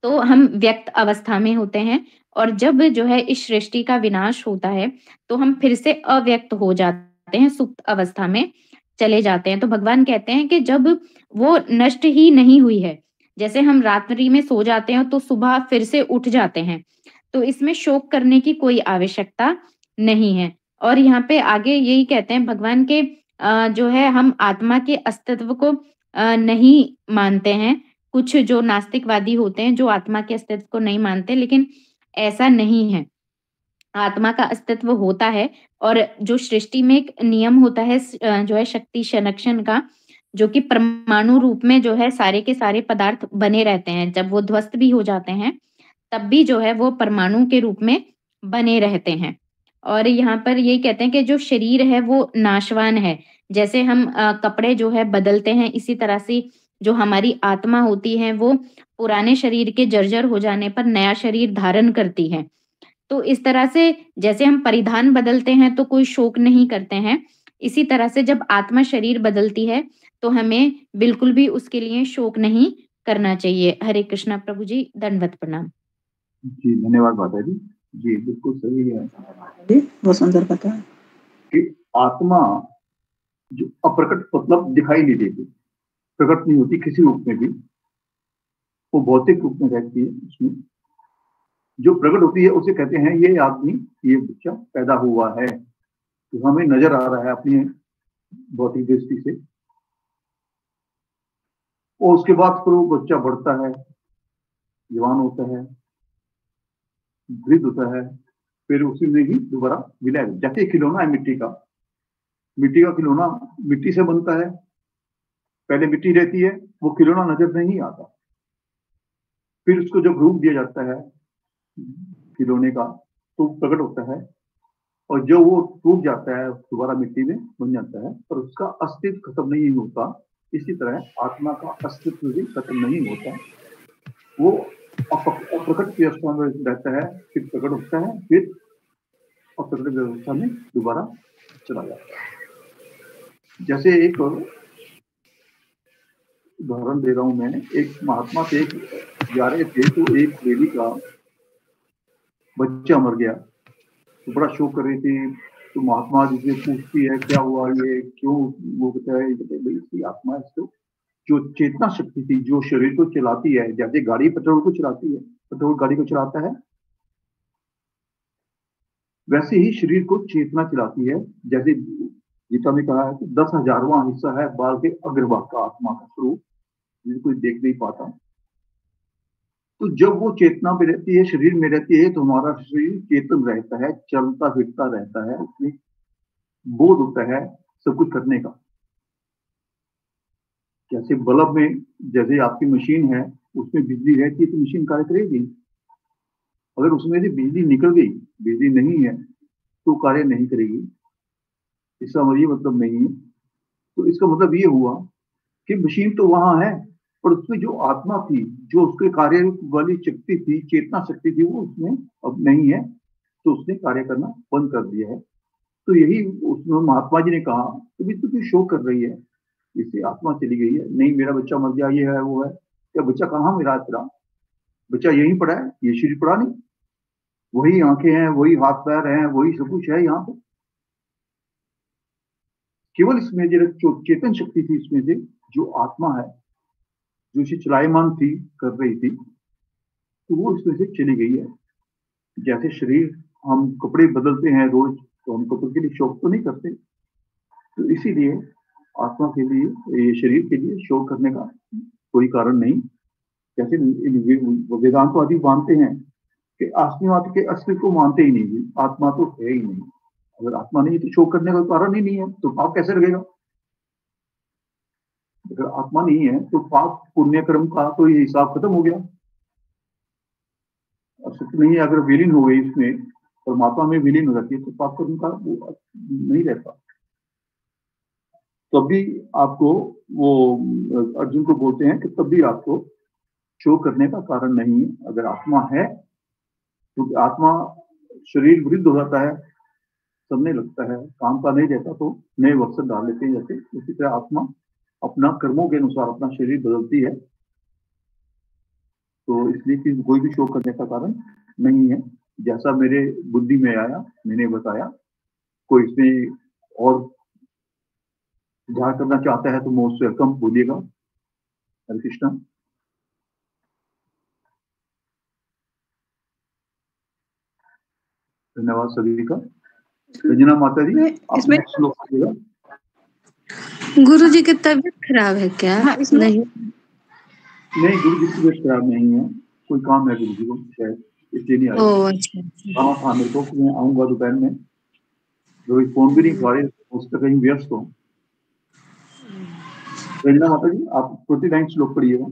तो हम व्यक्त अवस्था में होते हैं, और जब जो है इस सृष्टि का विनाश होता है तो हम फिर से अव्यक्त हो जाते हैं, सुप्त अवस्था में चले जाते हैं। तो भगवान कहते हैं कि जब वो नष्ट ही नहीं हुई है, जैसे हम रात्रि में सो जाते हैं तो सुबह फिर से उठ जाते हैं, तो इसमें शोक करने की कोई आवश्यकता नहीं है। और यहाँ पे आगे यही कहते हैं भगवान के जो है हम आत्मा के अस्तित्व को नहीं मानते हैं। कुछ जो नास्तिकवादी होते हैं जो आत्मा के अस्तित्व को नहीं मानते, लेकिन ऐसा नहीं है। आत्मा का अस्तित्व होता है, और जो सृष्टि में एक नियम होता है जो है शक्ति संरक्षण का, जो कि परमाणु रूप में जो है सारे के सारे पदार्थ बने रहते हैं। जब वो ध्वस्त भी हो जाते हैं तब भी जो है वो परमाणु के रूप में बने रहते हैं। और यहाँ पर यही कहते हैं कि जो शरीर है वो नाशवान है। जैसे हम कपड़े जो है बदलते हैं, इसी तरह से जो हमारी आत्मा होती है वो पुराने शरीर के जर्जर हो जाने पर नया शरीर धारण करती है। तो इस तरह से जैसे हम परिधान बदलते हैं तो कोई शोक नहीं करते हैं, इसी तरह से जब आत्मा शरीर बदलती है तो हमें बिल्कुल भी उसके लिए शोक नहीं करना चाहिए। हरे कृष्णा प्रभु जी, दंडवत प्रणाम। जी धन्यवाद माता जी। जी बिल्कुल सही है, बहुत सुंदर पता है कि आत्मा जो अप्रकट मतलब दिखाई नहीं देती, प्रकट नहीं होती किसी रूप में भी, वो भौतिक रूप में रहती है। उसमें जो प्रकट होती है उसे कहते हैं ये आदमी, ये बच्चा पैदा हुआ है, तो हमें नजर आ रहा है अपनी भौतिक दृष्टि से। और उसके बाद फिर वो बच्चा बढ़ता है, जवान होता है, वृद्ध होता है, फिर उसी में ही दोबारा विलय। जैसे खिलौना है मिट्टी का खिलौना मिट्टी से बनता है, पहले मिट्टी रहती है, वो खिलौना नजर नहीं आता, फिर उसको जब रूप दिया जाता है खिलौने का तो प्रकट होता है, और जो वो टूट जाता है दोबारा मिट्टी में बन जाता है, पर उसका अस्तित्व खत्म नहीं होता। इसी तरह आत्मा का अस्तित्व भी खत्म नहीं होता, वो अप्रकट की अवस्था में रहता है, फिर प्रकट होता है, फिर अप्रकट व्यवस्था में दोबारा चला जाता है। जैसे एक उदाहरण दे रहा हूं मैं, एक महात्मा से जा रहे थे तो एक लेडी का बच्चा मर गया, तो बड़ा शोक कर रही थी। तो महात्मा जी से पूछती है क्या हुआ, ये क्यों? वो बताया इसकी आत्मा, इसको जो चेतना शक्ति थी जो शरीर को चलाती है, जैसे गाड़ी पेट्रोल को चलाती है, पेट्रोल गाड़ी को चलाता है, वैसे ही शरीर को चेतना चलाती है। जैसे गीता में कहा है कि 10,000वां हिस्सा है बाल के अग्रभाग का आत्मा का स्वरूप, जिसे कोई देख नहीं पाता। तो जब वो चेतना में रहती है, शरीर में रहती है, तो हमारा शरीर चेतन रहता है, चलता फिरता रहता है, उसमें बोध होता है सब कुछ करने का। जैसे बल्ब में, जैसे आपकी मशीन है उसमें बिजली रहती है तो मशीन कार्य करेगी। अगर उसमें से बिजली निकल गई, बिजली नहीं है, तो कार्य नहीं करेगी, इसका ये मतलब नहीं है। तो इसका मतलब ये हुआ कि मशीन तो वहां है, पर उसमें जो आत्मा थी, जो उसके कार्य वाली शक्ति थी, चेतना शक्ति थी, वो उसमें अब नहीं है, तो उसने कार्य करना बंद कर दिया है। तो यही उसमें महात्मा जी ने कहा अभी तो तू शो कर रही है, इससे आत्मा चली गई है, नहीं मेरा बच्चा मर गया, ये है वो है। क्या बच्चा कहाँ मेरा तेरा बच्चा यहीं पड़ा है, ये शरीर पड़ा नहीं, वही आंखें हैं, वही हाथ पैर हैं, वही सब कुछ है यहाँ पे। केवल इसमें जो चेतन शक्ति थी इसमें से, जो आत्मा है, जो इसे चलायमान थी, कर रही थी, तो वो इसमें से चली गई है। जैसे शरीर हम कपड़े बदलते हैं रोज, तो हम कपड़े के लिए शौक तो नहीं करते, तो इसीलिए आत्मा के लिए, ये शरीर के लिए शौक करने का कोई कारण नहीं। जैसे वेदांतवादी मानते हैं कि आत्मा के अस्तित्व को मानते ही नहीं, आत्मा तो है ही नहीं। अगर आत्मा नहीं है तो शोक करने का कारण ही नहीं है, तो पाप कैसे लगेगा? अगर आत्मा नहीं है तो पाप पुण्य कर्म का तो ये हिसाब खत्म हो गया। अस्तित्व नहीं है, अगर विलीन हो गई इसमें, परमात्मा में विलीन हो जाती है, तो पाप कर्म का वो नहीं रहता। तब भी आपको वो अर्जुन को बोलते हैं कि तब भी आपको शोक करने का कारण नहीं है अगर आत्मा है, क्योंकि आत्मा शरीर वृद्ध हो जाता है, सबने लगता है, काम का नहीं रहता तो नए वस्त्र डाल लेते हैं। जैसे उसी तरह आत्मा अपना कर्मों के अनुसार अपना शरीर बदलती है, तो इसलिए कि कोई भी शोक करने का कारण नहीं है। जैसा मेरे बुद्धि में आया मैंने बताया, कोई इसमें और सुधार करना चाहता है तो मोस्ट वेलकम, बोलिएगा। हरे कृष्णा। धन्यवाद सभी का। रंजना माता जी, आप नेक्स्ट श्लोक पढ़िएगा। गुरु जी की तबीयत खराब है क्या? नहीं गुरु जी की तबीयत खराब नहीं है, कोई काम है गुरु जी को, शायद इसलिए नहीं आए। अच्छा। कहा था मेरे को कि मैं आऊंगा दोपहर में, जो फोन भी नहीं उठा रहे, उस पर कहीं व्यस्त हो। रंजना माता जी, आप 29 श्लोक पढ़िएगा।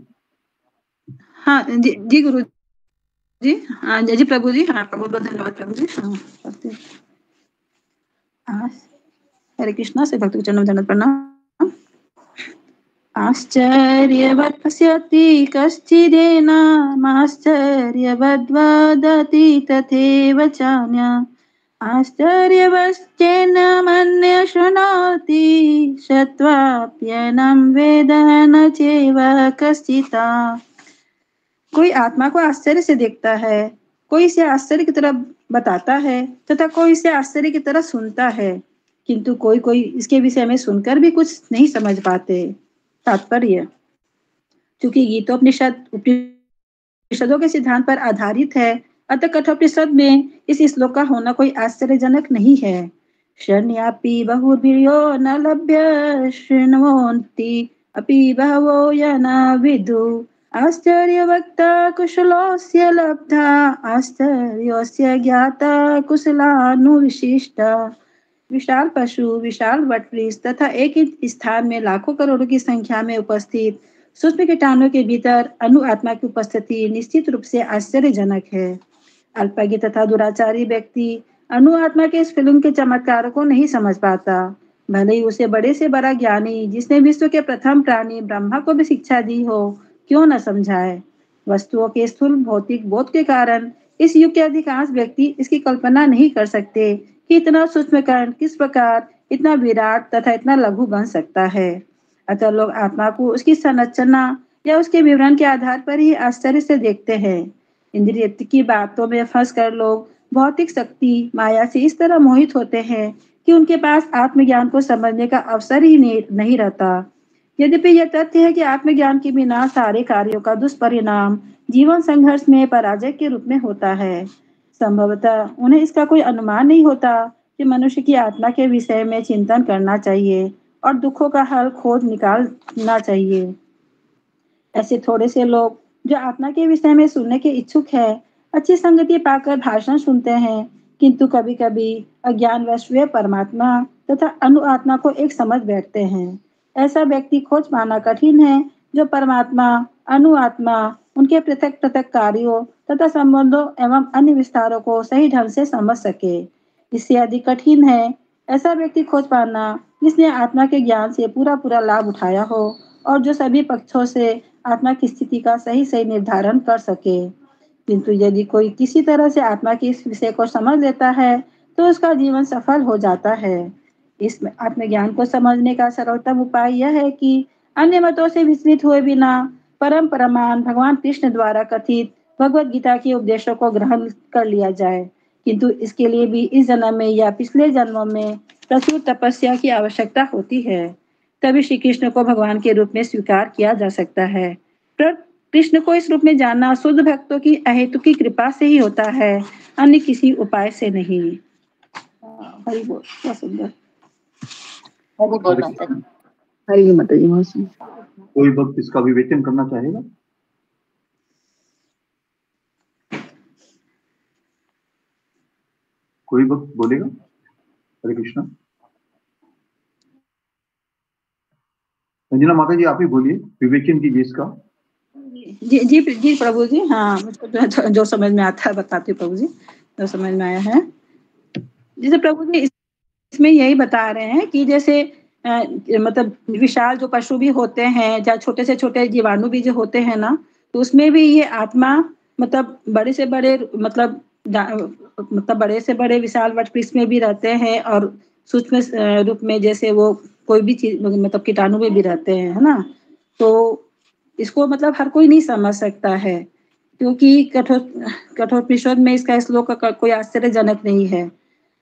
हाँ जी गुरु जी। हाँ जी प्रभु जी। हाँ बहुत बहुत धन्यवाद प्रभु जी। हाँ हरे कृष्णा से भक्त चरणों में दंडवत प्रणाम। आश्चर्यवत् पश्यति कश्चिदेनामाश्चर्यवद् वदति तथैव चान्यः आश्चर्यवश्चैनमन्यः शृणोति श्रुत्वाप्येनं वेद न चैव कश्चित्। कोई आत्मा को आश्चर्य से देखता है, कोई इसे आश्चर्य की तरह बताता है तथा कोई इसे आश्चर्य की तरह सुनता है, किंतु कोई इसके विषय में सुनकर भी कुछ नहीं समझ पाते। तात्पर्य, क्योंकि उपनिषदों के सिद्धांत पर आधारित है, अतः कठोपनिषद में इस श्लोक का होना कोई आश्चर्यजनक नहीं है। शरण्यापि बहुर्भिर्यो न लभ्य शृण्वन्ति अपि बहवो यना विदु आश्चर्यवक्ता कुशलोस्य लब्धा आश्चर्योस्य ज्ञाता कुशलानुविशिष्टा। विशाल पशु, विशाल वटवृक्ष तथा एक ही स्थान में लाखों करोड़ों की संख्या में उपस्थित सूक्ष्म कीटाणुओं के भीतर अनु आत्मा की उपस्थिति निश्चित रूप से आश्चर्यजनक है। अल्पज्ञ तथा दुराचारी व्यक्ति अनु आत्मा के इस फिल्म के चमत्कारों को नहीं समझ पाता, भले ही उसे बड़े से बड़ा ज्ञानी जिसने विश्व के प्रथम प्राणी ब्रह्मा को भी शिक्षा दी हो क्यों न समझाए। वस्तुओं के स्थूल भौतिक बोध के कारण इस युग के अधिकांश व्यक्ति इसकी कल्पना नहीं कर सकते कि इतना सूक्ष्म कण किस प्रकार इतना विराट तथा इतना लघु बन सकता है। अतः लोग आत्मा को उसकी संरचना या उसके विवरण के आधार पर ही आश्चर्य से देखते हैं। इंद्रिय की बातों में फंसकर लोग भौतिक शक्ति माया से इस तरह मोहित होते हैं कि उनके पास आत्मज्ञान को समझने का अवसर ही नहीं रहता। यद्यपि यह तथ्य है कि आत्मज्ञान के बिना सारे कार्यों का दुष्परिणाम जीवन संघर्ष में पराजय के रूप में होता है। संभवतः उन्हें इसका कोई अनुमान नहीं होता कि मनुष्य की आत्मा के विषय में चिंतन करना चाहिए और दुखों का हल खोज निकालना चाहिए। ऐसे थोड़े से लोग जो आत्मा के विषय में सुनने के इच्छुक है, अच्छी संगति पाकर भाषण सुनते हैं, किंतु कभी कभी अज्ञानवश वे परमात्मा तथा अनु आत्मा को एक समझ बैठते हैं। ऐसा व्यक्ति खोज पाना कठिन है जो परमात्मा, अनु आत्मा, उनके पृथक पृथक कार्यों तथा संबंधों एवं अन्य विस्तारों को सही ढंग से समझ सके। इससे अधिक कठिन है ऐसा व्यक्ति खोज पाना जिसने आत्मा के ज्ञान से पूरा पूरा लाभ उठाया हो और जो सभी पक्षों से आत्मा की स्थिति का सही सही निर्धारण कर सके। किंतु यदि कोई किसी तरह से आत्मा के इस विषय को समझ लेता है तो उसका जीवन सफल हो जाता है। इस आत्मज्ञान को समझने का सर्वोत्तम उपाय यह है कि अन्य मतों से विचलित हुए बिना परम प्रमाण भगवान कृष्ण द्वारा कथित भगवत गीता के उपदेशों को ग्रहण कर लिया जाए। किंतु इसके लिए भी इस जन्म में या पिछले जन्मों में प्रचुर तपस्या की आवश्यकता होती है, तभी श्री कृष्ण को भगवान के रूप में स्वीकार किया जा सकता है। कृष्ण को इस रूप में जानना शुद्ध भक्तों की अहेतुक की कृपा से ही होता है, अन्य किसी उपाय से नहीं। हरि बोल। बहुत सुंदर। हरि बोल माता जी। हरि माता जी। बहुत सुंदर। कोई भक्त इसका विवेचन करना चाहेगा? कोई भक्त बोलेगा? हरे कृष्णा। संजना माता जी आप ही बोलिए, विवेचन कीजिए इसका। जी जी जी प्रभु जी। हाँ, मुझको जो समझ में आता है बताती हूँ प्रभु जी, जो समझ में आया है। जैसे प्रभु जी इसमें यही बता रहे हैं कि जैसे मतलब विशाल जो पशु भी होते हैं या छोटे से छोटे जीवाणु भी जो होते हैं ना, तो उसमें भी ये आत्मा मतलब बड़े से बड़े मतलब बड़े से बड़े विशाल वटवृक्ष में भी रहते हैं और सूक्ष्म रूप में जैसे वो कोई भी चीज मतलब कीटाणु में भी रहते हैं, है ना। तो इसको मतलब हर कोई नहीं समझ सकता है, क्योंकि कठोपनिषद में इसका श्लोक का कोई आश्चर्यजनक नहीं है।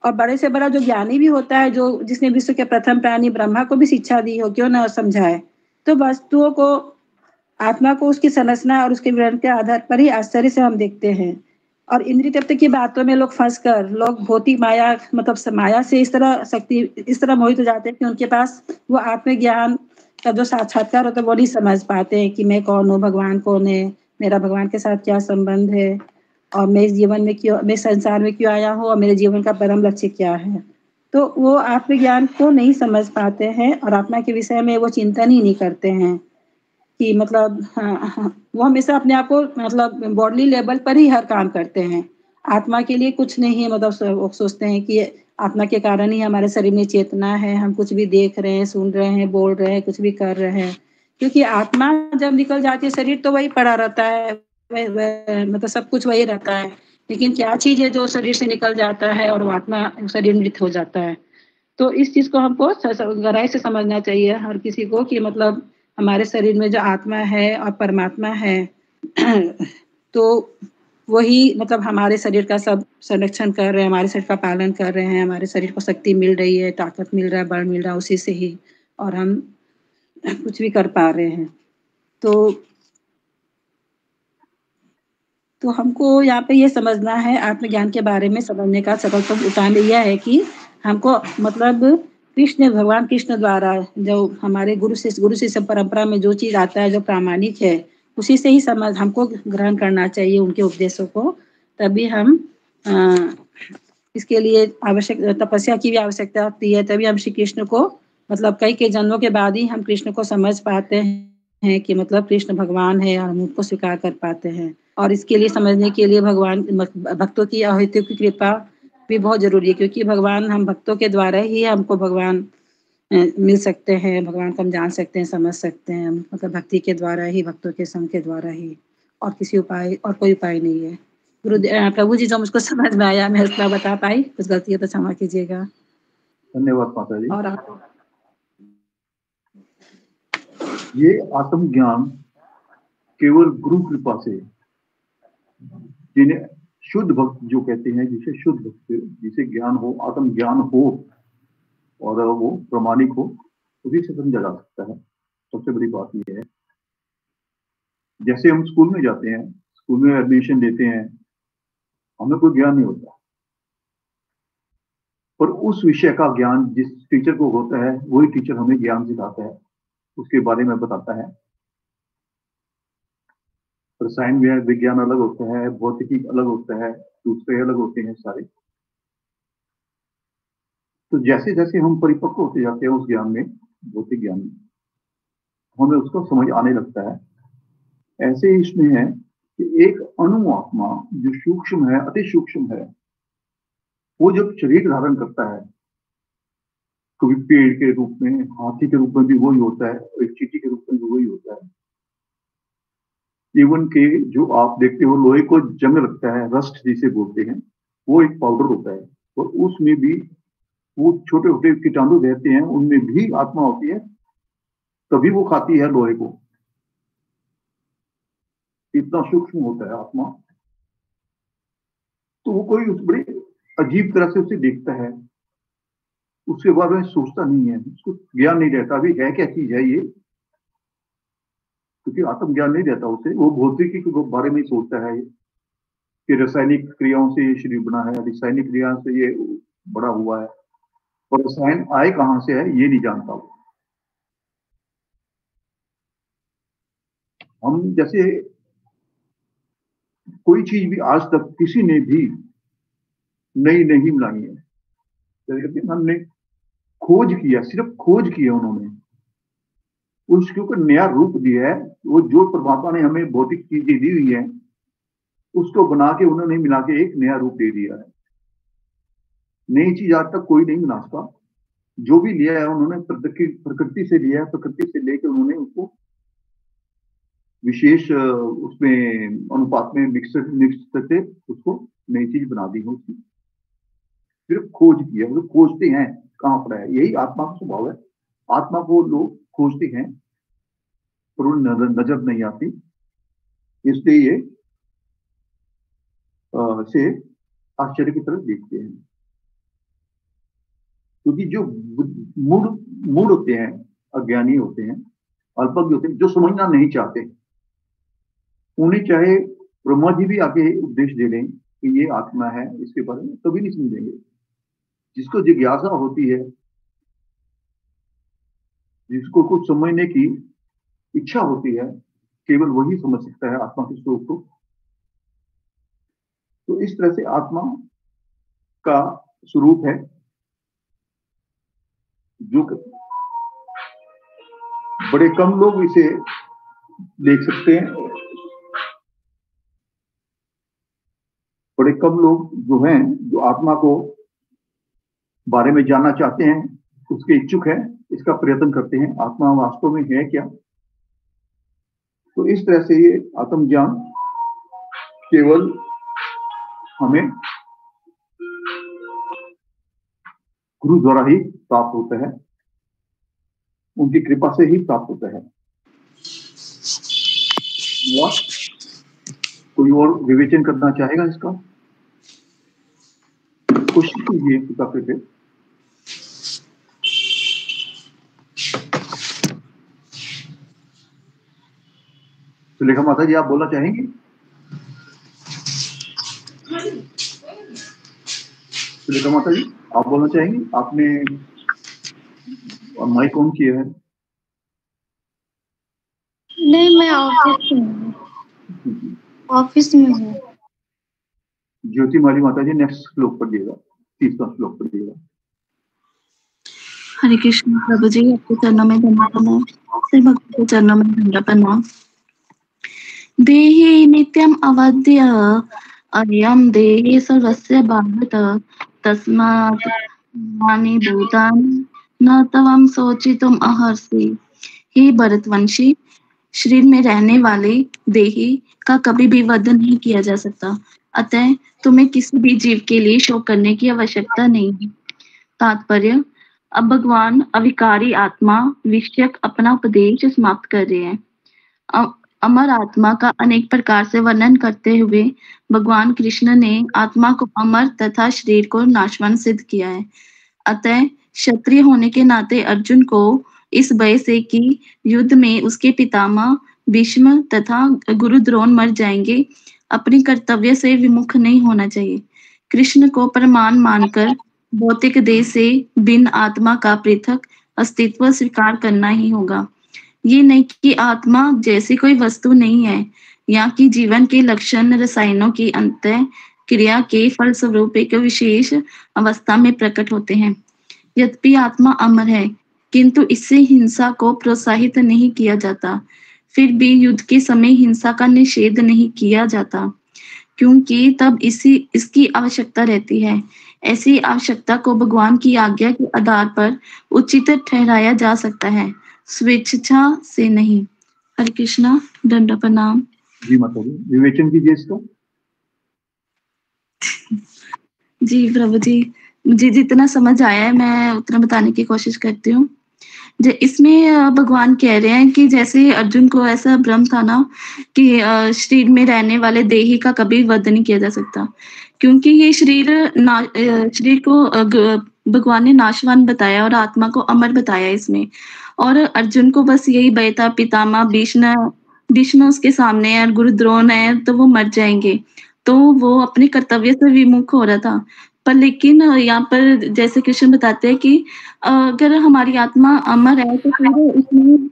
और बड़े से बड़ा जो ज्ञानी भी होता है, जो जिसने विश्व के प्रथम प्राणी ब्रह्मा को भी शिक्षा दी हो, क्यों ना समझाए। तो वस्तुओं को, आत्मा को उसकी संरचना और उसके विवरण के आधार पर ही आश्चर्य से हम देखते हैं। और इंद्रिय तत्व की बातों में लोग फंसकर लोग भौतिक माया मतलब माया से इस तरह मोहित हो जाते हैं कि उनके पास वो आत्मज्ञान का जो साक्षात्कार होता है वो नहीं समझ पाते हैं कि मैं कौन हूँ, भगवान कौन है, मेरा भगवान के साथ क्या संबंध है, और मैं इस जीवन में क्यों, मैं संसार में क्यों आया हूँ और मेरे जीवन का परम लक्ष्य क्या है। तो वो आत्मज्ञान को नहीं समझ पाते हैं और आत्मा के विषय में वो चिंतन ही नहीं करते हैं कि मतलब वो हमेशा अपने आप को मतलब बॉडी लेवल पर ही हर काम करते हैं, आत्मा के लिए कुछ नहीं। मतलब सोचते हैं कि आत्मा के कारण ही हमारे शरीर में चेतना है, हम कुछ भी देख रहे हैं, सुन रहे हैं, बोल रहे हैं, कुछ भी कर रहे हैं। क्योंकि आत्मा जब निकल जाती है, शरीर तो वही पड़ा रहता है, मतलब सब कुछ वही रहता है, लेकिन क्या चीज है जो शरीर से निकल जाता है और आत्मा शरीर मृत हो जाता है। तो इस चीज को हमको गहराई से समझना चाहिए हर किसी को कि मतलब हमारे शरीर में जो आत्मा है और परमात्मा है तो वही मतलब हमारे शरीर का सब संरक्षण कर रहे हैं, हमारे शरीर का पालन कर रहे हैं, हमारे शरीर को शक्ति मिल रही है, ताकत मिल रहा है, बल मिल रहा है उसी से ही, और हम कुछ भी कर पा रहे हैं। तो हमको यहाँ पे ये समझना है, आत्मज्ञान के बारे में समझने का सर्वोत्तम उपाय यह है कि हमको मतलब भगवान कृष्ण द्वारा जो हमारे गुरु शिष्य परंपरा में जो चीज आता है, जो प्रामाणिक है, उसी से ही हमको ग्रहण करना चाहिए उनके उपदेशों को। तभी हम इसके लिए आवश्यक तपस्या की भी आवश्यकता होती है, तभी हम श्री कृष्ण को मतलब कई जन्मों के बाद ही हम कृष्ण को समझ पाते हैं कि मतलब कृष्ण भगवान है और हम उनको स्वीकार कर पाते हैं। और इसके लिए समझने के लिए भगवान भक्तों की अहेतुक की कृपा भी बहुत जरूरी है, क्योंकि भगवान हम भक्तों के द्वारा ही हमको भगवान मिल सकते हैं, भगवान को हम जान सकते हैं, समझ सकते हैं, मतलब भक्ति के द्वारा ही, भक्तों के संग के द्वारा ही, और किसी उपाय और कोई उपाय नहीं है। प्रभु जी जो मुझको समझ में आया मैं उसका बता पाई, कुछ गलती है तो क्षमा कीजिएगा। धन्यवाद माता जी। और ये आत्मज्ञान केवल गुरु कृपा से, जिन्हें शुद्ध भक्त जो कहते हैं, जिसे शुद्ध भक्त, जिसे ज्ञान हो, आत्मज्ञान हो और वो प्रमाणिक हो, उसी से समझा जा सकता है। सबसे बड़ी बात यह है, जैसे हम स्कूल में जाते हैं, स्कूल में एडमिशन लेते हैं, हमें कोई ज्ञान नहीं होता, पर उस विषय का ज्ञान जिस टीचर को होता है वही टीचर हमें ज्ञान सिखाता है, उसके बारे में बताता है। रसायन विज्ञान अलग होता है, भौतिकी अलग होता है, दूसरे अलग होते हैं सारे। तो जैसे जैसे हम परिपक्व होते जाते हैं उस ज्ञान में, भौतिक ज्ञान में, हमें उसको समझ आने लगता है। ऐसे ही इसमें है कि एक अणु आत्मा जो सूक्ष्म है, अति सूक्ष्म है, वो जब शरीर धारण करता है, कभी पेड़ के रूप में, हाथी के रूप में भी वही होता है, एक चींटी के रूप में भी वही होता है। इवन के जो आप देखते हो लोहे को जंग लगता है, रस्ट जिसे बोलते हैं, वो एक पाउडर होता है, और उसमें भी वो छोटे छोटे कीटाणु रहते हैं, उनमें भी आत्मा होती है, तभी वो खाती है लोहे को। इतना सूक्ष्म होता है आत्मा। तो वो कोई उस बड़े अजीब तरह से उसे देखता है, उसके बारे में सोचता नहीं है, उसको ज्ञान नहीं रहता अभी है क्या चीज है ये, क्योंकि आत्मज्ञान नहीं रहता उसे। वो भौतिकी के बारे में सोचता है कि रासायनिक क्रियाओं से ये शरीर बना है, रासायनिक क्रिया से ये बड़ा हुआ है, और रसायन आए कहां से है ये नहीं जानता वो। हम जैसे कोई चीज भी आज तक किसी ने भी नई नहीं बनाई है, जैसे हमने खोज किया, सिर्फ खोज किया उन्होंने, उसके ऊपर नया रूप दिया है। वो जो परमात्मा ने हमें भौतिक चीजें दी हुई है उसको बना के उन्होंने मिला के एक नया रूप दे दिया है। नई चीज आज तक कोई नहीं बना सका। जो भी लिया है उन्होंने प्रकृति से लिया है, प्रकृति से लेकर उन्होंने उसको विशेष उसमें अनुपात में मिक्स करके उसको नई चीज बना दी है। उसकी सिर्फ खोज किया, वो खोजते हैं कहाँ पर है, यही आत्मा का स्वभाव है। आत्मा को लोग खोजते हैं पर उन्हें नजर नहीं आती, इसलिए ये से आश्चर्य की तरफ देखते हैं। क्योंकि जो मूड होते हैं, अज्ञानी होते हैं, अल्पज्ञ होते हैं, जो समझना नहीं चाहते, उन्हें चाहे ब्रह्मा जी भी आके उपदेश दे दें कि ये आत्मा है, इसके बारे में कभी नहीं समझेंगे। जिसको जिज्ञासा होती है, जिसको कुछ समझने की इच्छा होती है, केवल वही समझ सकता है आत्मा के स्वरूप को। तो इस तरह से आत्मा का स्वरूप है जो बड़े कम लोग इसे देख सकते हैं। बड़े कम लोग जो हैं, जो आत्मा को बारे में जानना चाहते हैं, उसके इच्छुक है, इसका प्रयत्न करते हैं आत्मा वास्तव में है क्या। तो इस तरह से ये आत्मज्ञान केवल हमें गुरु द्वारा ही प्राप्त होता है, उनकी कृपा से ही प्राप्त होता है। कोई और विवेचन करना चाहेगा इसका? कोशिश कीजिए पिता पे। सुलेखा माता जी, आप बोलना चाहेंगी? सुलेखा माता जी, आप बोलना चाहेंगी? आपने माइक ऑन किया है। नहीं, मैं ऑफिस में हूँ। ऑफिस में हूँ। ज्योति माली माता जी, नेक्स्ट श्लोक पढ़िएगा, 30वां श्लोक पढ़िएगा। हरे कृष्ण प्रभु जी, आपके चरणों में धन्यवाद, सिर भक्त के चरणों में धन्यवाद। देहि नित्यम अवद्य अयम देहि सर्वस्य भारत तस्मात् सर्वाणि भूतानि न तवम सोचितुम अर्हसि। हे भरतवंशी, शरीर में रहने वाले देही का कभी भी वध नहीं किया जा सकता, अतः तुम्हें किसी भी जीव के लिए शोक करने की आवश्यकता नहीं है। तात्पर्य: अब भगवान अविकारी आत्मा विषयक अपना उपदेश समाप्त कर रहे हैं। अमर आत्मा का अनेक प्रकार से वर्णन करते हुए भगवान कृष्ण ने आत्मा को अमर तथा शरीर को नाशवान सिद्ध किया है। अतः क्षत्रिय होने के नाते अर्जुन को इस भय से कि युद्ध में उसके पितामह भीष्म तथा गुरु द्रोण मर जाएंगे, अपने कर्तव्य से विमुख नहीं होना चाहिए। कृष्ण को प्रमाण मानकर भौतिक देह से भिन्न आत्मा का पृथक अस्तित्व स्वीकार करना ही होगा। ये नहीं कि आत्मा जैसी कोई वस्तु नहीं है, या कि जीवन के लक्षण रसायनों की अंत क्रिया के फलस्वरूप एक विशेष अवस्था में प्रकट होते हैं। यद्यपि आत्मा अमर है, किंतु इससे हिंसा को प्रोत्साहित नहीं किया जाता। फिर भी युद्ध के समय हिंसा का निषेध नहीं किया जाता, क्योंकि तब इसकी आवश्यकता रहती है। ऐसी आवश्यकता को भगवान की आज्ञा के आधार पर उचित ठहराया जा सकता है, स्वेच्छा से नहीं। हरे कृष्णा, दंड प्रणाम। जी माता जी, विवेचन कीजिए इसका। जी प्रभु जी, मुझे जितना समझ आया है मैं उतना बताने की कोशिश करती हूँ। इसमें भगवान कह रहे हैं कि जैसे अर्जुन को ऐसा भ्रम था ना कि शरीर में रहने वाले देही का कभी वध नहीं किया जा सकता, क्योंकि ये शरीर को भगवान ने नाशवान बताया और आत्मा को अमर बताया इसमें। और अर्जुन को बस यही भय था, पितामह भीष्म उसके सामने है और गुरु द्रोण है, तो वो मर जाएंगे, तो वो अपने कर्तव्य से विमुख हो रहा था। पर लेकिन यहाँ पर जैसे कृष्ण बताते हैं कि अगर हमारी आत्मा अमर है तो फिर उसमें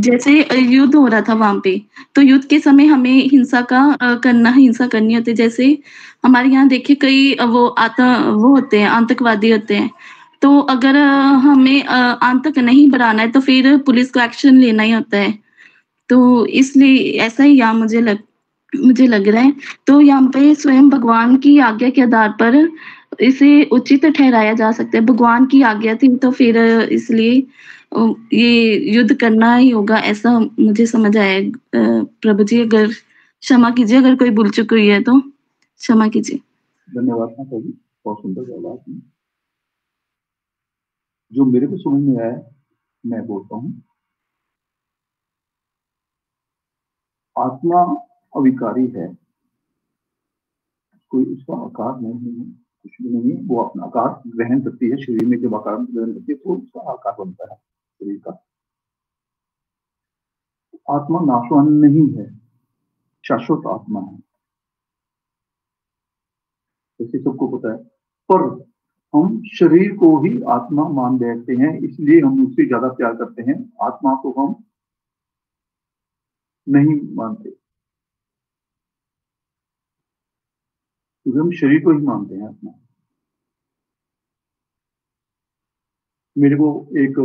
जैसे युद्ध हो रहा था वहां पे, तो युद्ध के समय हमें हिंसा करनी होती है। जैसे हमारे यहाँ देखिए कई वो होते हैं, आतंकवादी होते हैं, तो अगर हमें आतंक नहीं बढ़ाना है तो फिर पुलिस को एक्शन लेना ही होता है। तो इसलिए ऐसा ही यहाँ मुझे लग रहा है। तो यहाँ पे स्वयं भगवान की आज्ञा के आधार पर इसे उचित ठहराया जा सकता है। भगवान की आज्ञा थी तो फिर इसलिए ये युद्ध करना ही होगा, ऐसा मुझे समझ आया। प्रभु जी अगर क्षमा कीजिए, अगर कोई भूल चुकी हुई है तो क्षमा कीजिए। धन्यवाद माता जी, बहुत सुंदर जवाब आपने। जो मेरे को समझ में आया मैं बोलता हूँ। आत्मा अविकारी है, कोई उसका आकार नहीं है, कुछ भी नहीं है। वो अपना आकार ग्रहण करती है, शरीर में जब आकार ग्रहण करती है तो उसका आकार बनता है शरीर का। आत्मा नाशवान नहीं है, शाश्वत आत्मा है, जैसे सबको पता है। पर हम शरीर को ही आत्मा मान बैठते हैं, इसलिए हम उससे ज्यादा प्यार करते हैं। आत्मा को हम नहीं मानते, क्योंकि हम शरीर को ही मानते हैं आत्मा। मेरे को एक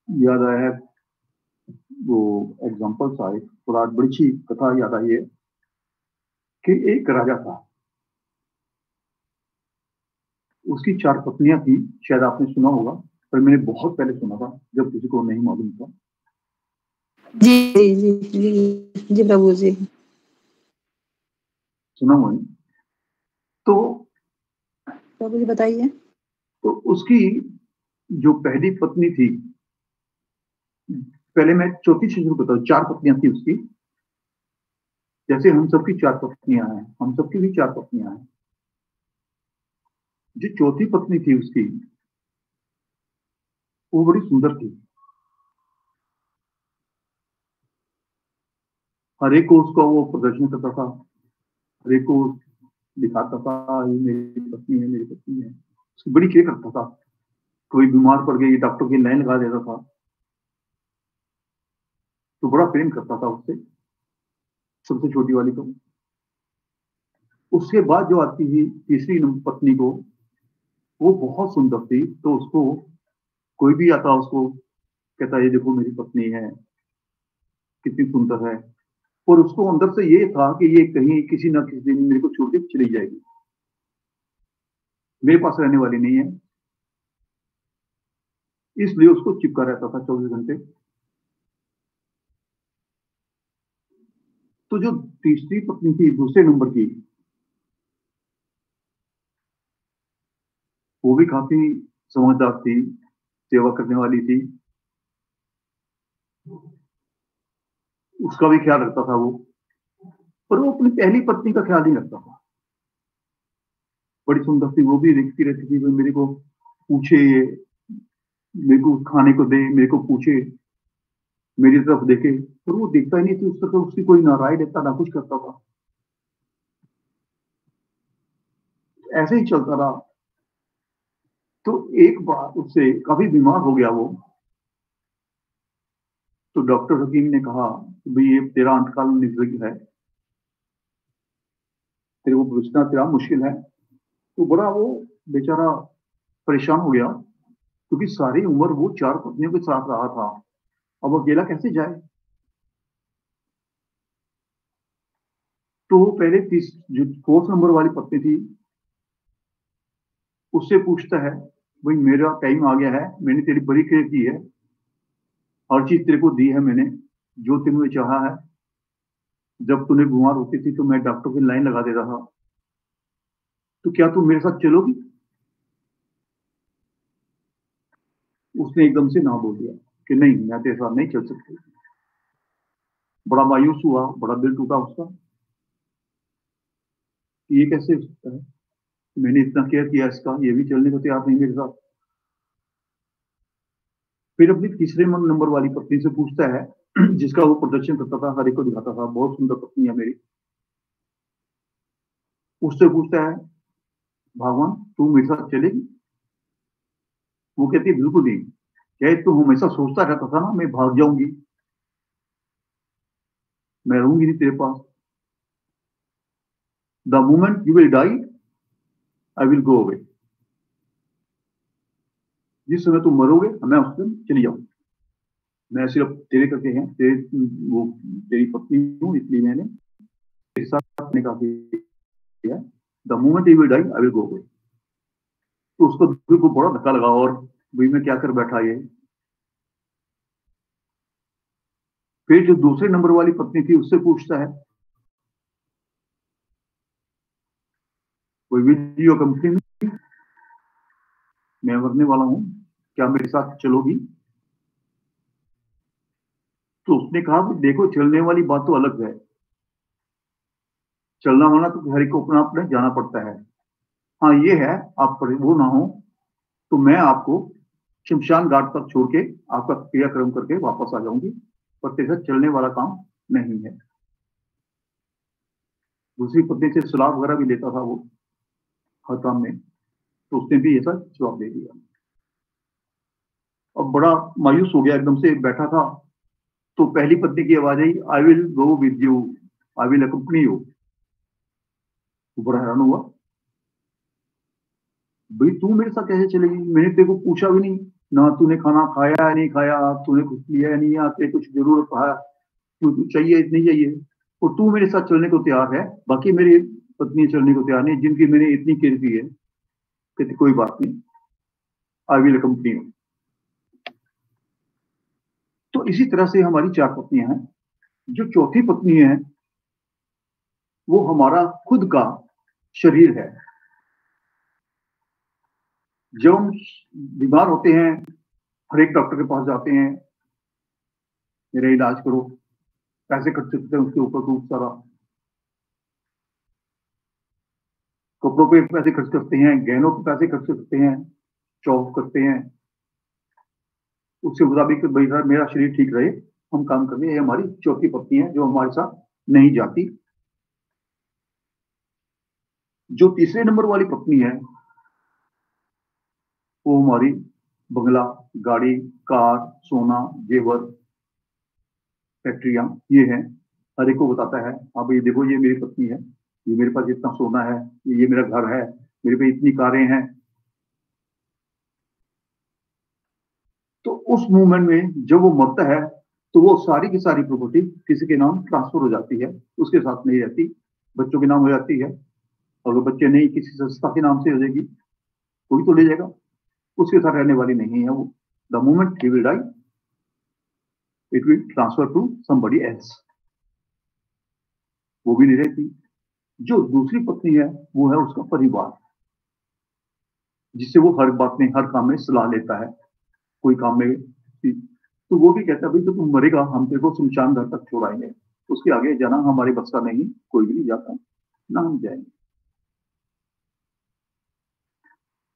याद आया है, वो एग्जाम्पल्स आए, थोड़ा बड़ी सी कथा याद आई है कि एक राजा था, उसकी 4 पत्नियां थी। शायद आपने सुना होगा, पर मैंने बहुत पहले सुना था जब किसी को नहीं मालूम था। जी जी जी जी जी प्रभु जी, सुना हुआ नहीं? तो प्रभु जी बताइए। तो उसकी जो पहली पत्नी थी, पहले मैं चौथी से शुरू करता हूँ। 4 पत्नियां थी उसकी, जैसे हम सबकी 4 पत्नियां हैं, हम सबकी भी 4 पत्नियां हैं। जो चौथी पत्नी थी उसकी, वो बड़ी सुंदर थी। हर एक को उसका वो प्रदर्शन करता था, हर एक को दिखाता था, ये मेरी पत्नी है, मेरी पत्नी है। उसकी बड़ी केयर करता था। कोई बीमार पड़ गई, डॉक्टर की लाइन लगा देता था, तो बड़ा प्रेम करता था उससे, सबसे छोटी वाली को। उसके बाद जो आती थी तीसरी पत्नी को, वो बहुत सुंदर थी, तो उसको कोई भी आता उसको कहता ये देखो मेरी पत्नी है, कितनी सुंदर है। और उसको अंदर से ये था कि ये कहीं किसी ना किसी दिन मेरे को छोड़ के चली जाएगी, मेरे पास रहने वाली नहीं है, इसलिए उसको चिपका रहता था 24 घंटे। तो जो तीसरी पत्नी थी, दूसरे नंबर की, वो भी काफी समझदार थी, सेवा करने वाली थी, उसका भी ख्याल रखता था वो। पर वो अपनी पहली पत्नी का ख्याल नहीं रखता था। बड़ी सुंदर थी, वो भी देखती रहती थी, मेरे को पूछे, मेरे को खाने को दे, मेरे को पूछे, मेरी तरफ देखे। पर वो देखता ही नहीं थी, उस तरफ उसकी कोई ना राय देता ना कुछ करता था। ऐसे ही चलता रहा। तो एक बार उससे काफी बीमार हो गया वो, तो डॉक्टर हकीम ने कहा भाई ये तेरा अंतकाल नजदीक है, तेरे को बचना तेरा मुश्किल है। तो बड़ा वो बेचारा परेशान हो गया, क्योंकि सारी उम्र वो 4 पत्नियों के साथ रहा था, अब अकेला कैसे जाए। तो वो पहले जो 4 नंबर वाली पत्नी थी उससे पूछता है, भाई मेरा टाइम आ गया है, मैंने तेरी बड़ी केयर की है, हर चीज तेरे को दी है मैंने, जो तूने चाहा है। जब तूने बीमार होती थी तो मैं डॉक्टर की लाइन लगा देता था, तो क्या तू मेरे साथ चलोगी? उसने एकदम से ना बोल दिया कि नहीं, मैं तेरे साथ नहीं चल सकती। बड़ा मायूस हुआ, बड़ा दिल टूटा उसका, ये कैसे हो सकता है, मैंने इतना केयर किया इसका, ये भी चलने को तैयार नहीं मेरे साथ। फिर अपनी तीसरे नंबर वाली पत्नी से पूछता है, जिसका वो प्रदर्शन करता था, हर एक को दिखाता था, बहुत सुंदर पत्नी है मेरी। उससे पूछता है, भगवान तू मेरे साथ चलेगी? वो कहती है बिल्कुल नहीं। क्या तू हमेशा सोचता रहता था ना मैं भाग जाऊंगी, मैं रहूंगी नहीं तेरे पास। The moment you will die I will go away. जिस समय तुम मरोगे मैं उस दिन चली जाऊंगी। मैं सिर्फ तेरे करके हैं, तेरी पत्नी हूं, इसलिए मैंने तेरे साथ निकाह किया। The moment you will die I will go away. तो उसको दिल को बड़ा धक्का लगा, और भाई मैं क्या कर बैठा ये। फिर जो दूसरे नंबर वाली पत्नी थी उससे पूछता है, वीडियो कंपनी में मैं मरने वाला हूं, क्या मेरे साथ चलोगी? तो उसने कहा, देखो चलने वाली बात तो अलग है, चलना वाला तो हर एक को अपना अपने जाना पड़ता है। हाँ ये है, आप वो ना हो तो मैं आपको शमशान घाट तक छोड़ के आपका क्रियाक्रम करके वापस आ जाऊंगी, पर तेरे साथ चलने वाला काम नहीं है। दूसरी पत्नी से सलाह वगैरह भी लेता था वो हर काम में, तो उसने भी ऐसा जवाब दे दिया। अब बड़ा मायूस हो गया, एकदम से बैठा था, तो पहली पत्नी की आवाज आई, I will go with you, I will accompany you. बड़ा हैरान हुआ, भाई तू मेरे साथ कैसे चलेगी? मैंने तेरे को पूछा भी नहीं, ना तूने खाना खाया है नहीं खाया, तूने कुछ किया है नहीं, आके कुछ जरूरत है तू चाहिए नहीं चाहिए, और तू मेरे साथ चलने को तैयार है, बाकी मेरी पत्नी चलने को तैयार नहीं, जिनकी मैंने इतनी केयर की है। कहते कोई बात नहीं, आई विल अकम्पनी यू। तो इसी तरह से हमारी 4 पत्नियां हैं। जो चौथी पत्नी है वो हमारा खुद का शरीर है। जब हम बीमार होते हैं, हर एक डॉक्टर के पास जाते हैं, मेरा इलाज करो, पैसे खर्च करते हैं उसके ऊपर खूब सारा, कपड़ों पे पैसे खर्च करते हैं, गहनों पे पैसे खर्च करते हैं, जॉब करते हैं, उसके मुताबिक भाई मेरा शरीर ठीक रहे, हम काम करते हैं। ये हमारी चौथी पत्नी है जो हमारे साथ नहीं जाती। जो तीसरे नंबर वाली पत्नी है वो हमारी बंगला, गाड़ी, कार, सोना, जेवर, फैक्ट्रियां, ये है। हर एक को बताता है, हाँ भाई देखो ये मेरी पत्नी है, ये मेरे पास इतना सोना है, ये मेरा घर है, मेरे पे इतनी कारें हैं। तो उस मोमेंट में जब वो मरता है तो वो सारी की सारी प्रॉपर्टी किसी के नाम ट्रांसफर हो जाती है, उसके साथ नहीं रहती, बच्चों के नाम हो जाती है। अगर बच्चे नहीं, किसी संस्था के नाम से हो जाएगी, कोई तो ले जाएगा, उसके साथ रहने वाली नहीं है वो। The moment he will die it will transfer to somebody else, वो भी नहीं रहती। जो दूसरी पत्नी है वो है उसका परिवार, जिससे वो हर बात में, हर काम में सलाह लेता है, कोई काम में। तो वो भी कहता है भाई तो तुम मरेगा, हम तेरे को शमशान घर तक छोड़ाएंगे, उसके आगे जाना हमारे बस का नहीं, कोई भी नहीं जाता, ना हम जाएंगे।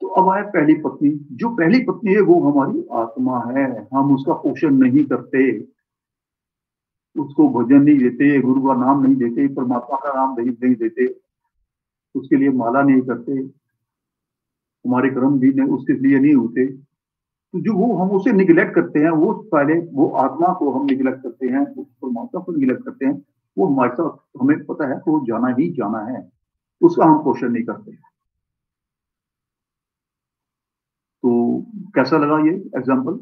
तो अब आए पहली पत्नी। जो पहली पत्नी है वो हमारी आत्मा है, हम उसका पोषण नहीं करते, उसको भोजन नहीं देते, गुरु का नाम नहीं देते, परमात्मा का नाम नहीं देते, उसके लिए माला नहीं करते, हमारे कर्म भी नहीं उसके लिए नहीं होते। तो जो वो हम उसे निगलेक्ट करते हैं, वो पहले वो आत्मा को हम निगलेक्ट करते हैं, उस परमात्मा को निगलेक्ट करते हैं, वो हमारे साथ, हमें पता है तो जाना ही जाना है, उसका हम पोषण नहीं करते। तो कैसा लगा ये एग्जाम्पल?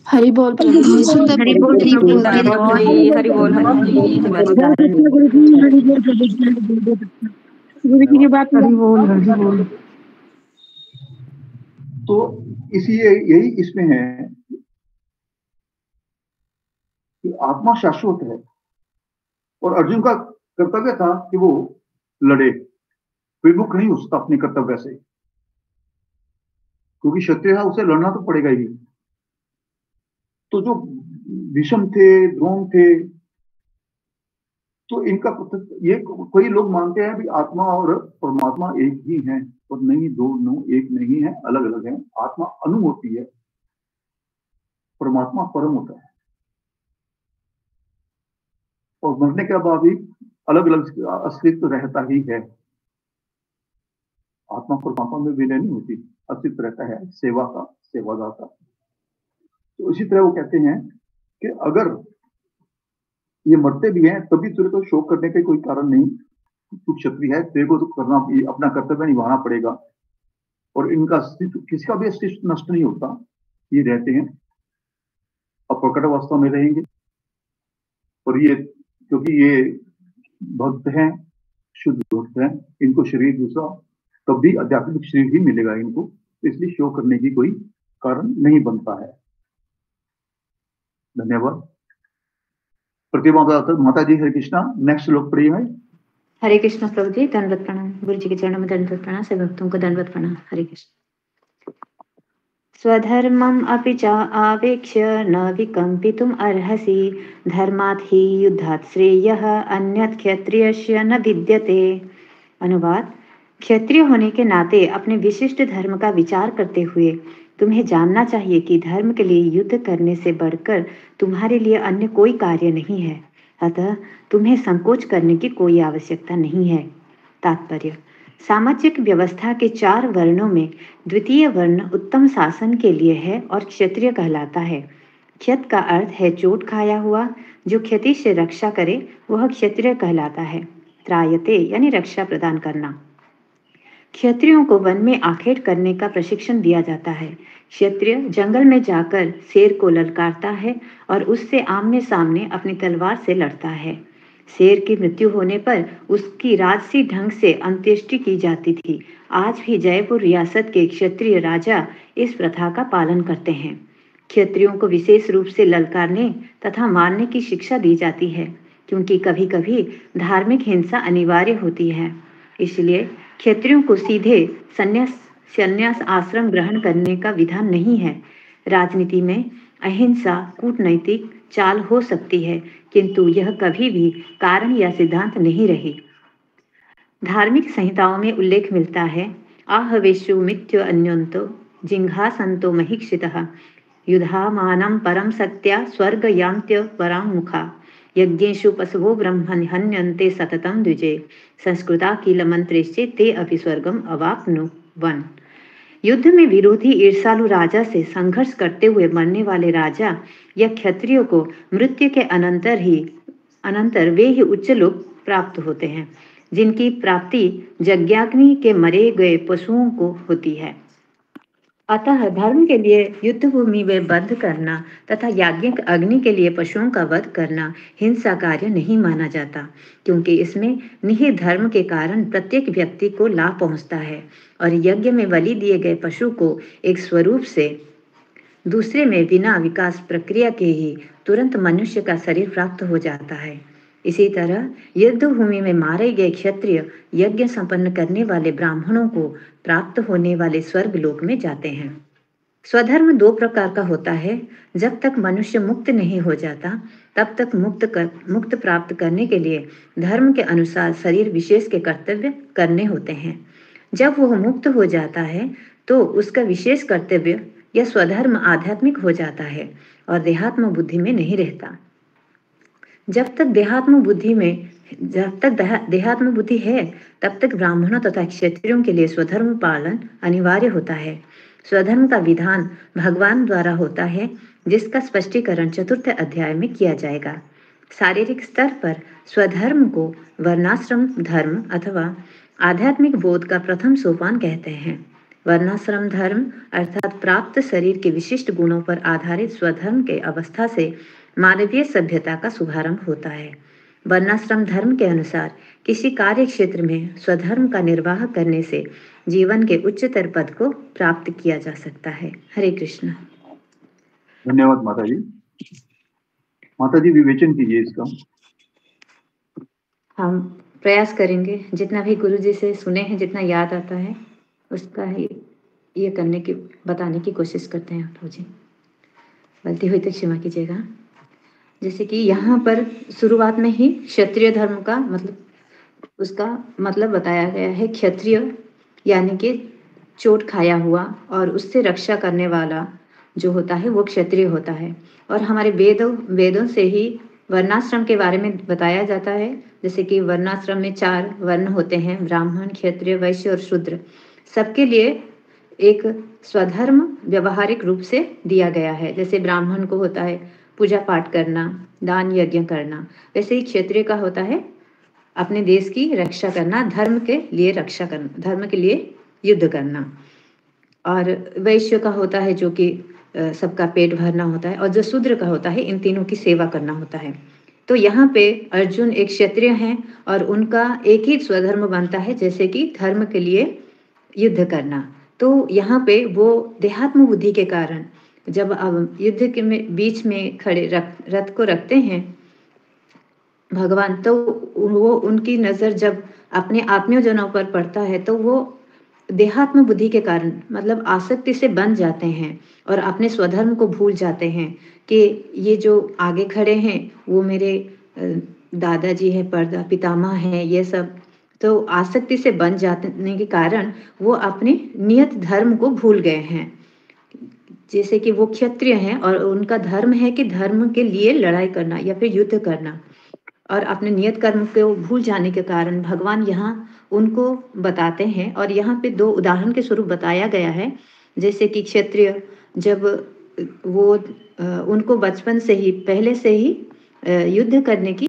हरि बोल प्रभु जी। हरि बोल प्रभु जी। हरि बोल हरि बोल गुरु की बात हरि बोल। तो इसलिए यही इसमें है कि आत्मा शाश्वत है और अर्जुन का कर्तव्य था कि वो लड़े, विमुख नहीं उसका अपने कर्तव्य से, क्योंकि क्षत्रिय था उसे लड़ना तो पड़ेगा ही। तो जो भीष्म थे, द्रोण थे, तो इनका ये कोई लोग मानते हैं भी आत्मा और परमात्मा एक ही हैं, और नहीं, दोनों एक नहीं है, अलग अलग है। आत्मा अनु होती है, परमात्मा परम होता है, और मरने के बाद भी अलग अलग अस्तित्व रहता ही है। आत्मा परमात्मा में विलय नहीं होती, अस्तित्व रहता है सेवा का, सेवादार का। तो इसी तरह वो कहते हैं कि अगर ये मरते भी हैं तभी तेरे को शोक करने का कोई कारण नहीं, तू क्षत्रिय है, तेरे को तो करना, अपना कर्तव्य निभाना पड़ेगा, और इनका अस्तित्व, किसी का भी अस्तित्व नष्ट नहीं होता, ये रहते हैं, अप्रकट अवस्था में रहेंगे। और ये क्योंकि ये भक्त हैं, शुद्ध भक्त हैं, इनको शरीर दूसरा तब भी आध्यात्मिक शरीर ही मिलेगा इनको, इसलिए शोक करने की कोई कारण नहीं बनता है। धन्यवाद। प्रतिभा माता जी, हरे कृष्णा। नेक्स्ट श्लोक पढ़िए भाई। हरे कृष्ण प्रभु जी, दंडवत प्रणाम। गुरु जी के चरणों में दंडवत प्रणाम, सभी भक्तों को दंडवत प्रणाम। हरे कृष्ण। स्वधर्मम अपि च आवेक्ष्य न विकम्पितुम अर्हसि, धर्मात् हि युद्धात् श्रेयः अन्यत् क्षत्रियस्य न विद्यते। अनुवाद: क्षत्रिय होने के नाते अपने विशिष्ट धर्म का विचार करते हुए तुम्हें जानना चाहिए कि धर्म के लिए युद्ध करने से बढ़कर तुम्हारे लिए अन्य कोई कार्य नहीं है, अतः तुम्हें संकोच करने की कोई आवश्यकता नहीं है। तात्पर्य: सामाजिक व्यवस्था के 4 वर्णों में द्वितीय वर्ण उत्तम शासन के लिए है और क्षत्रिय कहलाता है। क्षत का अर्थ है चोट खाया हुआ, जो क्षति से रक्षा करे वह क्षत्रिय कहलाता है। त्रायते यानी रक्षा प्रदान करना। क्षत्रियों को वन में आखेट करने का प्रशिक्षण दिया जाता है। क्षत्रिय जंगल में जाकर शेर को ललकारता है और उससे आमने सामने अपनी तलवार से लड़ता है। शेर की मृत्यु होने पर उसकी राजसी ढंग से अंत्येष्टि की जाती थी। आज भी जयपुर रियासत के क्षत्रिय राजा इस प्रथा का पालन करते हैं। क्षत्रियों को विशेष रूप से ललकारने तथा मारने की शिक्षा दी जाती है, क्योंकि कभी कभी धार्मिक हिंसा अनिवार्य होती है। इसलिए क्षत्रियों को सीधे संन्यास आश्रम ग्रहण करने का विधान नहीं है। राजनीति में अहिंसा कूटनैतिक चाल हो सकती है, किंतु यह कभी भी कारण या सिद्धांत नहीं रही। धार्मिक संहिताओं में उल्लेख मिलता है, आहवेशु मित्यो अन्योन्तो जिंघासंतो महिक्षितः युधामानं परम सत्या स्वर्ग यान्त्य परां मुखा यज्ञेषु पशवो ब्रह्मन् हन्यन्ते सततं द्विजे संस्कृता किल मंत्रेश्चे ते अपि स्वर्गम अवाप्नुवन। युद्ध में विरोधी ईर्षालु राजा से संघर्ष करते हुए मरने वाले राजा या क्षत्रियो को मृत्यु के अनंतर वे ही उच्च लोक प्राप्त होते हैं, जिनकी प्राप्ति यज्ञाग्नि के मरे गए पशुओं को होती है। अतः धर्म के लिए युद्ध भूमि में बंध करना तथा याज्ञिक अग्नि के लिए पशुओं का वध करना हिंसा कार्य नहीं माना जाता, क्योंकि इसमें निहित धर्म के कारण प्रत्येक व्यक्ति को लाभ पहुंचता है और यज्ञ में बलि दिए गए पशु को एक स्वरूप से दूसरे में बिना विकास प्रक्रिया के ही तुरंत मनुष्य का शरीर प्राप्त हो जाता है। इसी तरह युद्ध भूमि में मारे गए क्षत्रिय यज्ञ संपन्न करने वाले ब्राह्मणों को प्राप्त होने वाले स्वर्ग लोक में जाते हैं। स्वधर्म 2 प्रकार का होता है। जब तक मनुष्य मुक्त नहीं हो जाता तब तक मुक्त प्राप्त करने के लिए धर्म के अनुसार शरीर विशेष के कर्तव्य करने होते हैं। जब वह मुक्त हो जाता है तो उसका विशेष कर्तव्य या स्वधर्म आध्यात्मिक हो जाता है और देहात्म बुद्धि में नहीं रहता। जब तक देहात्म बुद्धि है तब तक ब्राह्मणों तथा क्षत्रियों के लिए स्वधर्म पालन अनिवार्य होता है। स्वधर्म का विधान भगवान द्वारा होता है, जिसका स्पष्टीकरण 4th अध्याय में किया जाएगा। शारीरिक स्तर पर स्वधर्म को वर्णाश्रम धर्म अथवा आध्यात्मिक बोध का प्रथम सोपान कहते हैं। वर्णाश्रम धर्म अर्थात प्राप्त शरीर के विशिष्ट गुणों पर आधारित स्वधर्म के अवस्था से मानवीय सभ्यता का शुभारंभ होता है। वर्णाश्रम धर्म के अनुसार किसी कार्य क्षेत्र में स्वधर्म का निर्वाह करने से जीवन के उच्चतर पद को प्राप्त किया जा सकता है। हरे कृष्ण। धन्यवाद माता जी। माता जी विवेचन कीजिए इसका। हम प्रयास करेंगे जितना भी गुरु जी से सुने हैं, जितना याद आता है उसका ही ये करने की बताने की कोशिश करते हैं प्रभु जी। गलती हुई तो क्षमा कीजिएगा। जैसे कि यहाँ पर शुरुआत में ही क्षत्रिय धर्म का उसका मतलब बताया गया है। क्षत्रिय यानी कि चोट खाया हुआ और उससे रक्षा करने वाला जो होता है वो क्षत्रिय होता है। और हमारे वेदों से ही वर्णाश्रम के बारे में बताया जाता है। जैसे कि वर्णाश्रम में 4 वर्ण होते हैं, ब्राह्मण, क्षत्रिय, वैश्य और शूद्र। सबके लिए एक स्वधर्म व्यवहारिक रूप से दिया गया है। जैसे ब्राह्मण को होता है पूजा पाठ करना, दान यज्ञ करना, वैसे ही क्षत्रिय का होता है अपने देश की रक्षा करना, धर्म के लिए रक्षा करना, धर्म के लिए युद्ध करना। और वैश्य का होता है जो कि सबका पेट भरना होता है। और जो शूद्र का होता है इन तीनों की सेवा करना होता है। तो यहाँ पे अर्जुन एक क्षत्रिय हैं और उनका एक ही स्वधर्म बनता है, जैसे कि धर्म के लिए युद्ध करना। तो यहाँ पे वो देहात्म बुद्धि के कारण जब अब युद्ध के बीच में खड़े रथ को रखते हैं भगवान, तो वो उनकी नज़र जब अपने आत्मीयजनों पर पड़ता है तो वो देहात्म बुद्धि के कारण मतलब आसक्ति से बंध जाते हैं और अपने स्वधर्म को भूल जाते हैं कि ये जो आगे खड़े हैं वो मेरे दादाजी है, पितामह हैं, ये सब। तो आसक्ति से बंध जाने के कारण वो अपने नियत धर्म को भूल गए हैं। जैसे कि वो क्षत्रिय हैं और उनका धर्म है कि धर्म के लिए लड़ाई करना या फिर युद्ध करना, और अपने नियत कर्म को भूल जाने के कारण भगवान यहाँ उनको बताते हैं। और यहाँ पे 2 उदाहरण के स्वरूप बताया गया है। जैसे कि क्षत्रिय जब वो उनको बचपन से ही पहले से ही युद्ध करने की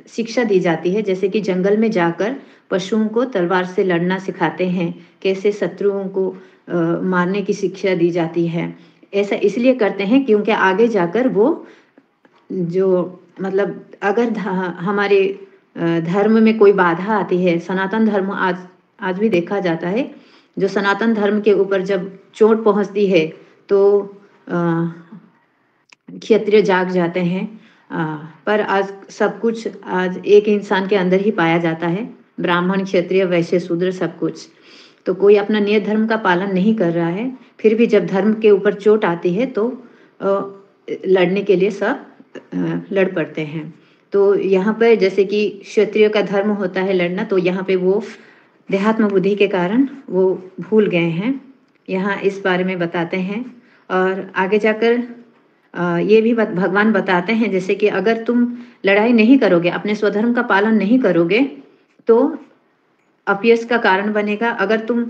शिक्षा दी जाती है। जैसे कि जंगल में जाकर पशुओं को तलवार से लड़ना सिखाते हैं, कैसे शत्रुओं को मारने की शिक्षा दी जाती है। ऐसा इसलिए करते हैं क्योंकि आगे जाकर वो जो मतलब अगर हमारे धर्म में कोई बाधा आती है, सनातन धर्म आज भी देखा जाता है, जो सनातन धर्म के ऊपर जब चोट पहुंचती है तो क्षत्रिय जाग जाते हैं। पर आज सब कुछ आज एक इंसान के अंदर ही पाया जाता है, ब्राह्मण, क्षत्रिय, वैश्य, शूद्र सब कुछ। तो कोई अपना नियत धर्म का पालन नहीं कर रहा है, फिर भी जब धर्म के ऊपर चोट आती है तो लड़ने के लिए सब लड़ पड़ते हैं। तो यहाँ पर जैसे कि क्षत्रिय का धर्म होता है लड़ना, तो यहाँ पे वो देहात्म बुद्धि के कारण वो भूल गए हैं। यहाँ इस बारे में बताते हैं। और आगे जाकर ये भी भगवान बताते हैं जैसे कि अगर तुम लड़ाई नहीं करोगे, अपने स्वधर्म का पालन नहीं करोगे तो अपयश का कारण बनेगा। अगर तुम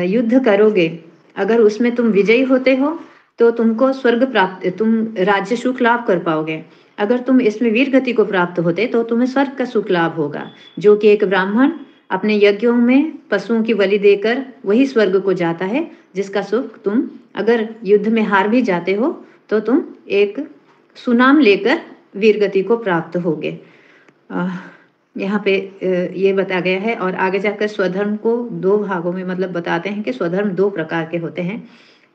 युद्ध करोगे, अगर उसमें तुम विजयी होते हो तो तुमको स्वर्ग प्राप्त, तुम राज्य सुख लाभ कर पाओगे। अगर तुम इसमें वीर गति को प्राप्त होते तो तुम्हें स्वर्ग का सुख लाभ होगा, जो कि एक ब्राह्मण अपने यज्ञों में पशुओं की बलि देकर वही स्वर्ग को जाता है, जिसका सुख तुम अगर युद्ध में हार भी जाते हो तो तुम एक सुनाम लेकर वीर गति को प्राप्त होगे। यहाँ पे ये बताया गया है। और आगे जाकर स्वधर्म को 2 भागों में मतलब बताते हैं कि स्वधर्म 2 प्रकार के होते हैं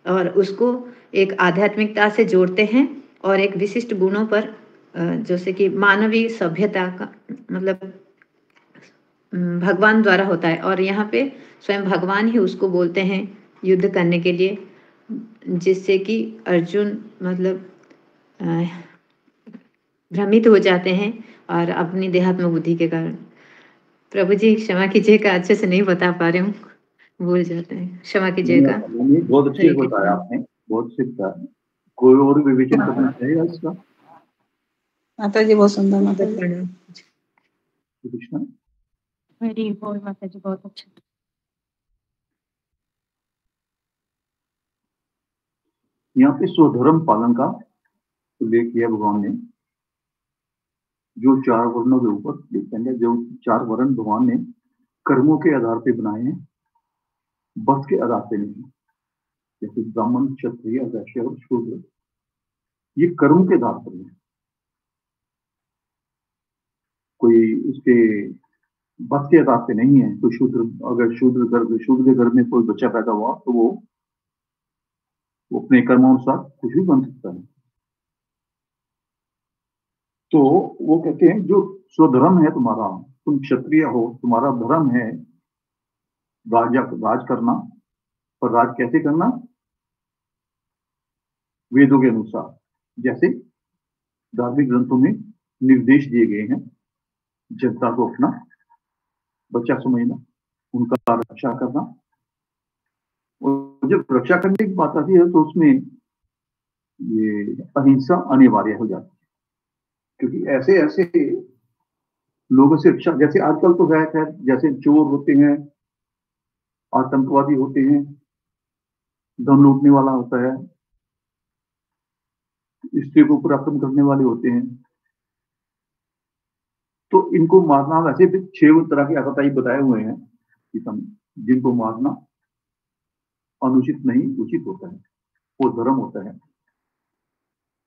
और उसको एक आध्यात्मिकता से जोड़ते हैं और एक विशिष्ट गुणों पर, जैसे कि मानवीय सभ्यता का मतलब भगवान द्वारा होता है। और यहाँ पे स्वयं भगवान ही उसको बोलते हैं युद्ध करने के लिए, जिससे कि अर्जुन मतलब भ्रमित हो जाते हैं और अपनी देहात्म बुद्धि के कारण। प्रभु जी क्षमा कीजिएगा, अच्छे से नहीं बता पा रहे हूँ, भूल जाते हैं, क्षमा कीजिएगा। बहुत अच्छे से बताया आपने, बहुत अच्छे बताया। कोई और विवेचन करना चाहेगा इसका? माता जी बहुत सुंदर। माता जी कृष्ण हरी बोल। माता जी बहुत अच्छा। यहाँ पे स्वधर्म पालन का उल्लेख किया भगवान ने। जो 4 वर्णों के ऊपर देखते हैं, जो 4 वर्ण भगवान ने कर्मों के आधार पे बनाए हैं, बस के आधार पे नहीं। जैसे ब्राह्मण, क्षत्रिय, वैश्य और शूद्र, ये कर्म के आधार पर है। कोई उसके बस के आधार पे नहीं है। तो अगर शूद्र के घर में कोई बच्चा पैदा हुआ तो वो अपने कर्मानुसार कुछ भी बन सकता है। तो वो कहते हैं जो स्वधर्म है तुम्हारा, तुम क्षत्रिय हो, तुम्हारा धर्म है राज करना। पर राज कैसे करना? वेदों के अनुसार, जैसे धार्मिक ग्रंथों में निर्देश दिए गए हैं। जनता को अपना बच्चा समझना, उनका रक्षा करना। और जब रक्षा करने की बात आती है तो उसमें ये अहिंसा अनिवार्य हो जाती है, क्योंकि ऐसे ऐसे लोगों से रक्षा, जैसे आजकल तो है जैसे चोर होते हैं, आतंकवादी होते हैं, धन लूटने वाला होता है, स्त्री को ऊपर आक्रमण करने वाले होते हैं। तो इनको मारना, वैसे भी 6 तरह के आतताई बताए हुए हैं कि जिनको मारना अनुचित नहीं, उचित होता है, वो धर्म होता है।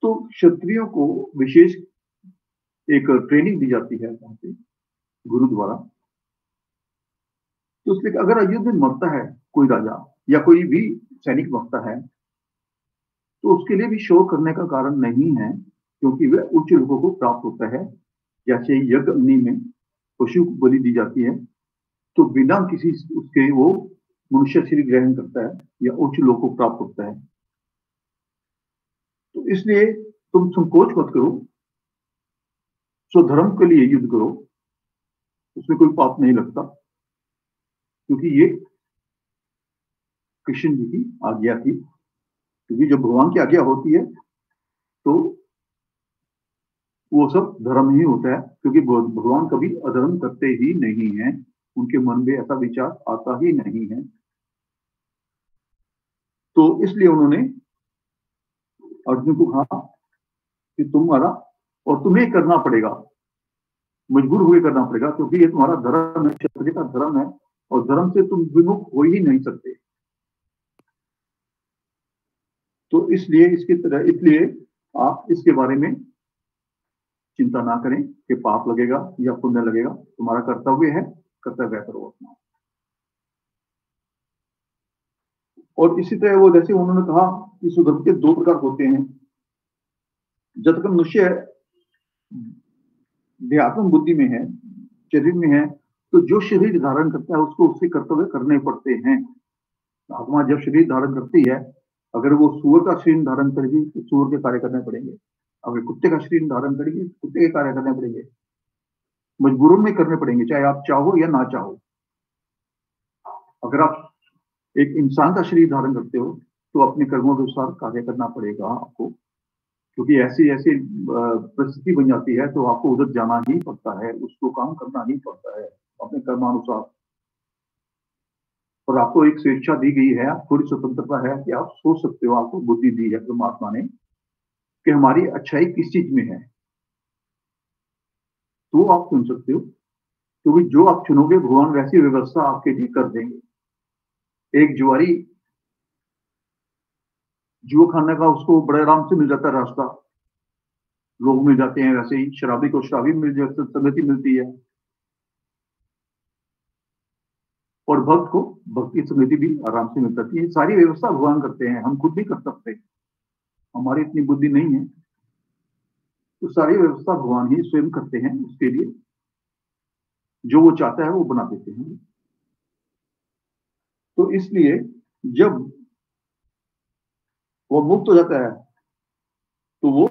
तो क्षत्रियों को विशेष एक ट्रेनिंग दी जाती है वहां से गुरु द्वारा। तो इसलिए अगर युद्ध में मरता है कोई राजा या कोई भी सैनिक मरता है तो उसके लिए भी शोक करने का कारण नहीं है, क्योंकि वह उच्च लोगों को प्राप्त होता है। जैसे यज्ञ अग्नि में पशु को बलि दी जाती है तो बिना किसी उसके वो मनुष्य शरीर ग्रहण करता है या उच्च लोग को प्राप्त होता है। तो इसलिए तुम संकोच मत करो, स्वधर्म के लिए युद्ध करो, उसमें कोई पाप नहीं लगता, क्योंकि ये कृष्ण जी की आज्ञा थी। क्योंकि जब भगवान की आज्ञा होती है तो वो सब धर्म ही होता है, क्योंकि भगवान कभी अधर्म करते ही नहीं है, उनके मन में ऐसा विचार आता ही नहीं है। तो इसलिए उन्होंने अर्जुन को कहा कि तुम्हारा और तुम्हें करना पड़ेगा, मजबूर हुए करना पड़ेगा, क्योंकि ये तुम्हारा धर्म है, क्षत्रिय का धर्म है, और धर्म से तुम विमुख हो ही नहीं सकते। तो इसलिए आप इसके बारे में चिंता ना करें कि पाप लगेगा या पुण्य लगेगा, तुम्हारा कर्तव्य है, कर्तव्य करो अपना। और इसी तरह वो जैसे उन्होंने कहा कि सुधर्म के 2 प्रकार होते हैं। जब तक मनुष्य देहात्म बुद्धि में है, शरीर में है, तो जो शरीर धारण करता है उसको उसके कर्तव्य करने पड़ते हैं। आत्मा जब शरीर धारण करती है, अगर वो सूअर का शरीर धारण करेगी तो सूअर के कार्य करने पड़ेंगे, अगर कुत्ते का शरीर धारण करेगी तो कुत्ते के कार्य करने पड़ेंगे, मजबूरन में करने पड़ेंगे, चाहे आप चाहो या ना चाहो। अगर आप एक इंसान का शरीर धारण करते हो तो अपने कर्मों के अनुसार कार्य करना पड़ेगा आपको, क्योंकि ऐसी ऐसी परिस्थिति बन जाती है तो आपको उधर जाना ही पड़ता है, उसको काम करना ही पड़ता है अपने कर्मानुसार। और आपको एक स्वेच्छा दी गई है, थोड़ी स्वतंत्रता है कि आप सोच सकते हो, आपको बुद्धि दी है परमात्मा ने कि हमारी अच्छाई किस चीज में है, तो आप चुन सकते हो। क्योंकि जो आप चुनोगे भगवान वैसी व्यवस्था आपके लिए कर देंगे। एक जुआरी जुआ खाने का उसको बड़े आराम से मिल जाता है रास्ता, लोग मिल जाते हैं, वैसे ही शराबी को शराबी मिल जाती, संगति मिलती है, और भक्त को भक्ति संगति भी आराम से मिल जाती है। सारी व्यवस्था भगवान करते हैं, हम खुद नहीं कर सकते, हमारी इतनी बुद्धि नहीं है। तो सारी व्यवस्था भगवान ही स्वयं करते हैं, उसके लिए जो वो चाहता है वो बना देते हैं। तो इसलिए जब वो मुक्त हो जाता है तो वो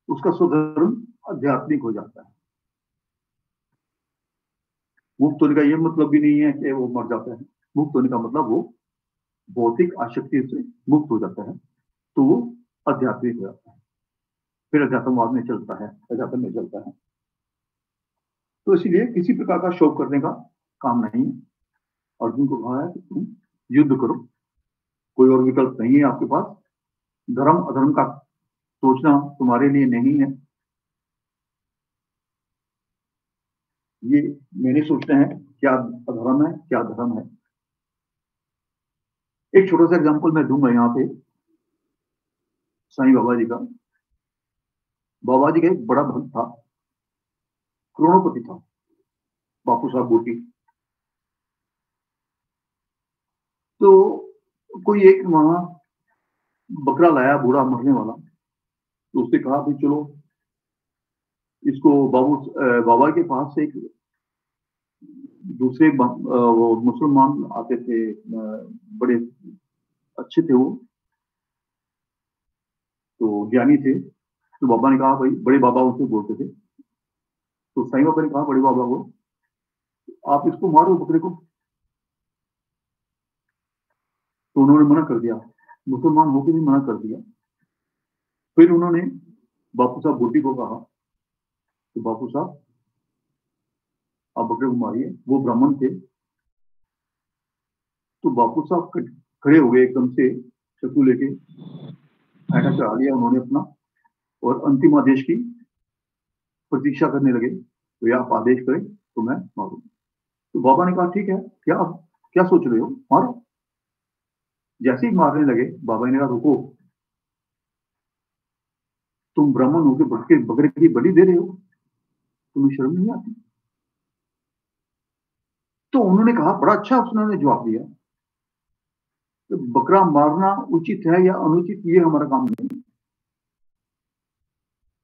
उसका स्वधर्म आध्यात्मिक हो जाता है। मुक्त होने का यह मतलब भी नहीं है कि वो मर जाता है। मुक्त होने का मतलब वो भौतिक आसक्ति से मुक्त हो जाता है, तो वो आध्यात्मिक हो जाता है, फिर अध्यात्मवाद में चलता है, अध्यात्म में चलता है। तो इसलिए किसी प्रकार का शोक करने का काम नहीं है। अर्जुन को कहा है कि तुम युद्ध करो, कोई और विकल्प नहीं है आपके पास। धर्म अधर्म का सोचना तुम्हारे लिए नहीं है, ये मैंने सोचना है क्या अधर्म है क्या धर्म है। एक छोटा सा एग्जांपल मैं दूंगा यहाँ पे साईं बाबा जी का। बाबा जी का एक बड़ा भक्त था, करोड़पति था, बापू साहब बूटी। तो कोई एक वहां बकरा लाया बूढ़ा मरने वाला, तो उसने कहा भाई चलो इसको बाबा के पास से एक दूसरे वो मुसलमान आते थे, बड़े अच्छे थे वो, तो ज्ञानी थे। तो बाबा ने कहा भाई, बड़े बाबा उनसे बोलते थे, तो साईं बाबा ने कहा बड़े बाबा को आप इसको मारो बकरे को। तो उन्होंने मना कर दिया, मुसलमान होकर भी मना कर दिया। फिर उन्होंने बापू साहब बूटी को कहा तो बापू साहब आप बकरे को मारिए। वो ब्राह्मण थे। तो बापू साहब खड़े हो गए एकदम से, चक्कू लेके ऐसा चढ़ा लिया उन्होंने अपना, और अंतिम आदेश की प्रतीक्षा करने लगे। तो या आप आदेश करें तो मैं मारूं। तो बाबा ने कहा ठीक है, क्या क्या सोच रहे हो, मारो। जैसे ही मारने लगे बाबा ने कहा रुको, तुम ब्राह्मण होकर बकरे की बलि दे रहे हो, तुम्हें शर्म नहीं आती? तो उन्होंने कहा, बड़ा अच्छा उसने जवाब दिया, तो बकरा मारना उचित है या अनुचित ये हमारा काम नहीं है।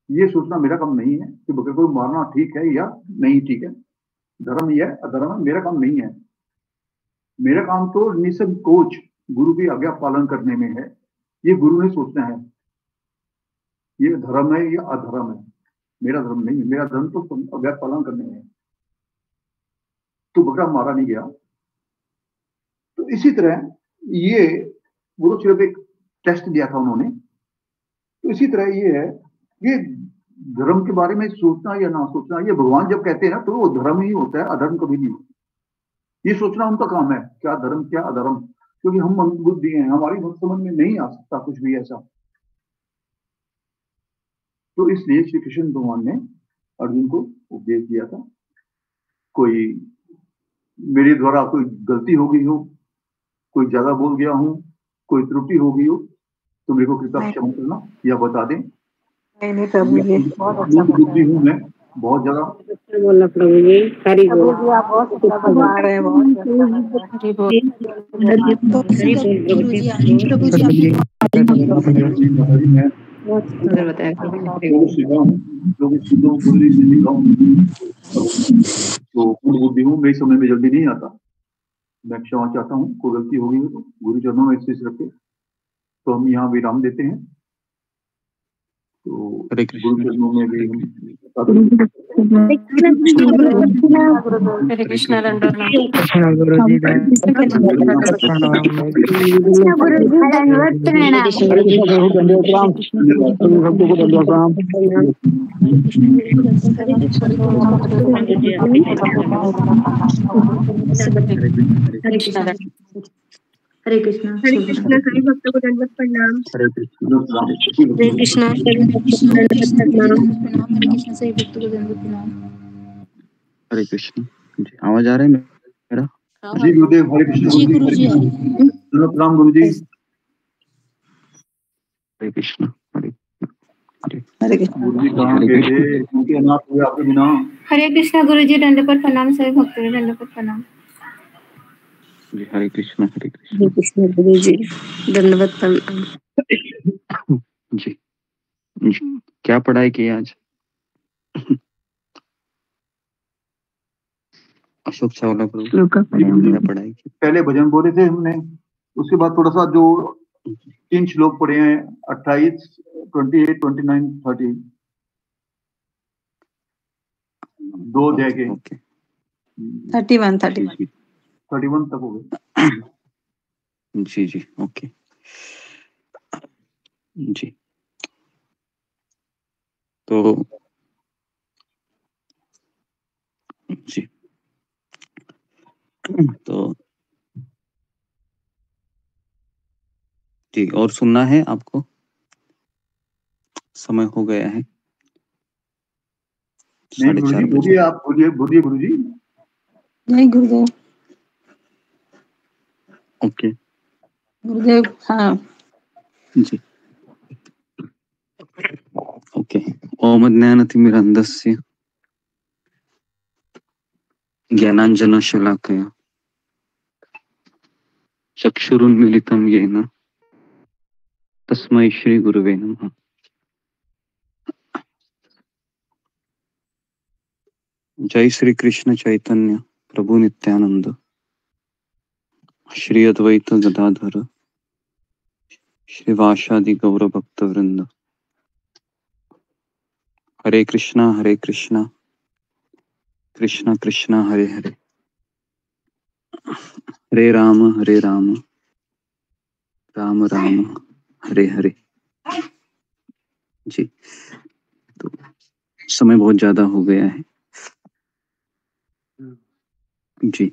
ये सोचना मेरा काम नहीं है कि बकरे को मारना ठीक है या नहीं ठीक है, धर्म यह अधर्म है, मेरा काम नहीं है। मेरा काम तो निसंकोच गुरु की आज्ञा पालन करने में है। ये गुरु ने सोचना है ये धर्म है या अधर्म है, मेरा धर्म नहीं है। मेरा धर्म तो आज्ञा पालन करने में है। तो बकरा मारा नहीं गया। तो इसी तरह ये गुरु सिर्फ एक टेस्ट दिया था उन्होंने। तो इसी तरह ये है, ये धर्म के बारे में सोचना या ना सोचना, ये भगवान जब कहते हैं ना तो वो धर्म ही होता है, अधर्म कभी नहीं होता। ये सोचना उनका काम है, क्या धर्म क्या अधर्म, क्योंकि हम मंदबुद्धि हैं, हमारी समझ में नहीं आ सकता कुछ भी ऐसा। तो इसलिए श्री कृष्ण भगवान ने अर्जुन को उपदेश दिया था, कोई मेरे द्वारा कोई गलती हो गई हो, कोई ज्यादा बोल गया हूं, कोई त्रुटि हो गई हो, तो मेरे को कृपया क्षमा करना या बता दें। नहीं प्रभु जी, बहुत अच्छा बुद्धि हूँ मैं, बहुत ज्यादा बोला प्रभु जी। हरि बोल। प्रभु जी आप बहुत अच्छा बता रहे हैं, बहुत हरि बोल। बहुत सुंदर बताया तो पूर्ण बुद्धि हूँ, मेरे समय में जल्दी नहीं आता। मैं क्षमा चाहता हूँ, कोई गलती हो गई हो तो गुरु चरणों में शीश रखे। तो हम यहाँ विराम देते हैं। तो गुरु चरणों में भी हरे कृष्णा दंडवत हरे कृष्णा सभी भक्तों को दंडवत प्रणाम। हरे कृष्णा सभी भक्तों को दंडवत प्रणाम। हरे कृष्ण जी। आवाज आ रहा है मेरा? जी गुरुदेव, हरे कृष्ण गुरु जी। प्रणाम गुरु जी। हरे कृष्ण। हरे कृष्ण गुरु जी कहाँ गए थे, उनके अनाथ हुए आपके बिना। हरे कृष्णा गुरु जी, दंडवत प्रणाम। सभी भक्तों को दंडवत प्रणाम। जी हरे कृष्ण। हरे कृष्ण। हरे कृष्ण गुरु जी, दंडवत प्रणाम। जी क्या पढ़ाई की आज? अशोक चावला प्रभु क्या पढ़ाई की? पहले भजन बोले थे हमने, उसके बाद थोड़ा सा जो 3 श्लोक पढ़े हैं, 28, 28, 29, 30, 2 अध्याय के 31 तक हो गए। जी जी ओके जी। तो जी तो ठीक, और सुनना है आपको? समय हो गया है। नहीं गुरुजी, बोलिए आप, बोलिए गुरुजी। नहीं गुरुदेव। ओके गुरुदेव हाँ जी ओके। ओम ज्ञानतिमिरन्धस्य ज्ञानाञ्जनशलाकया चक्षुरुन्मीलितं येन तस्मै श्री गुरुवे नमः। जय श्री कृष्ण चैतन्य प्रभु नित्यानंद श्री अद्वैत गदाधर श्रीवासादि गौर भक्त वृंद। हरे कृष्णा कृष्णा कृष्णा हरे हरे, हरे राम राम राम हरे हरे। जी तो समय बहुत ज्यादा हो गया है जी।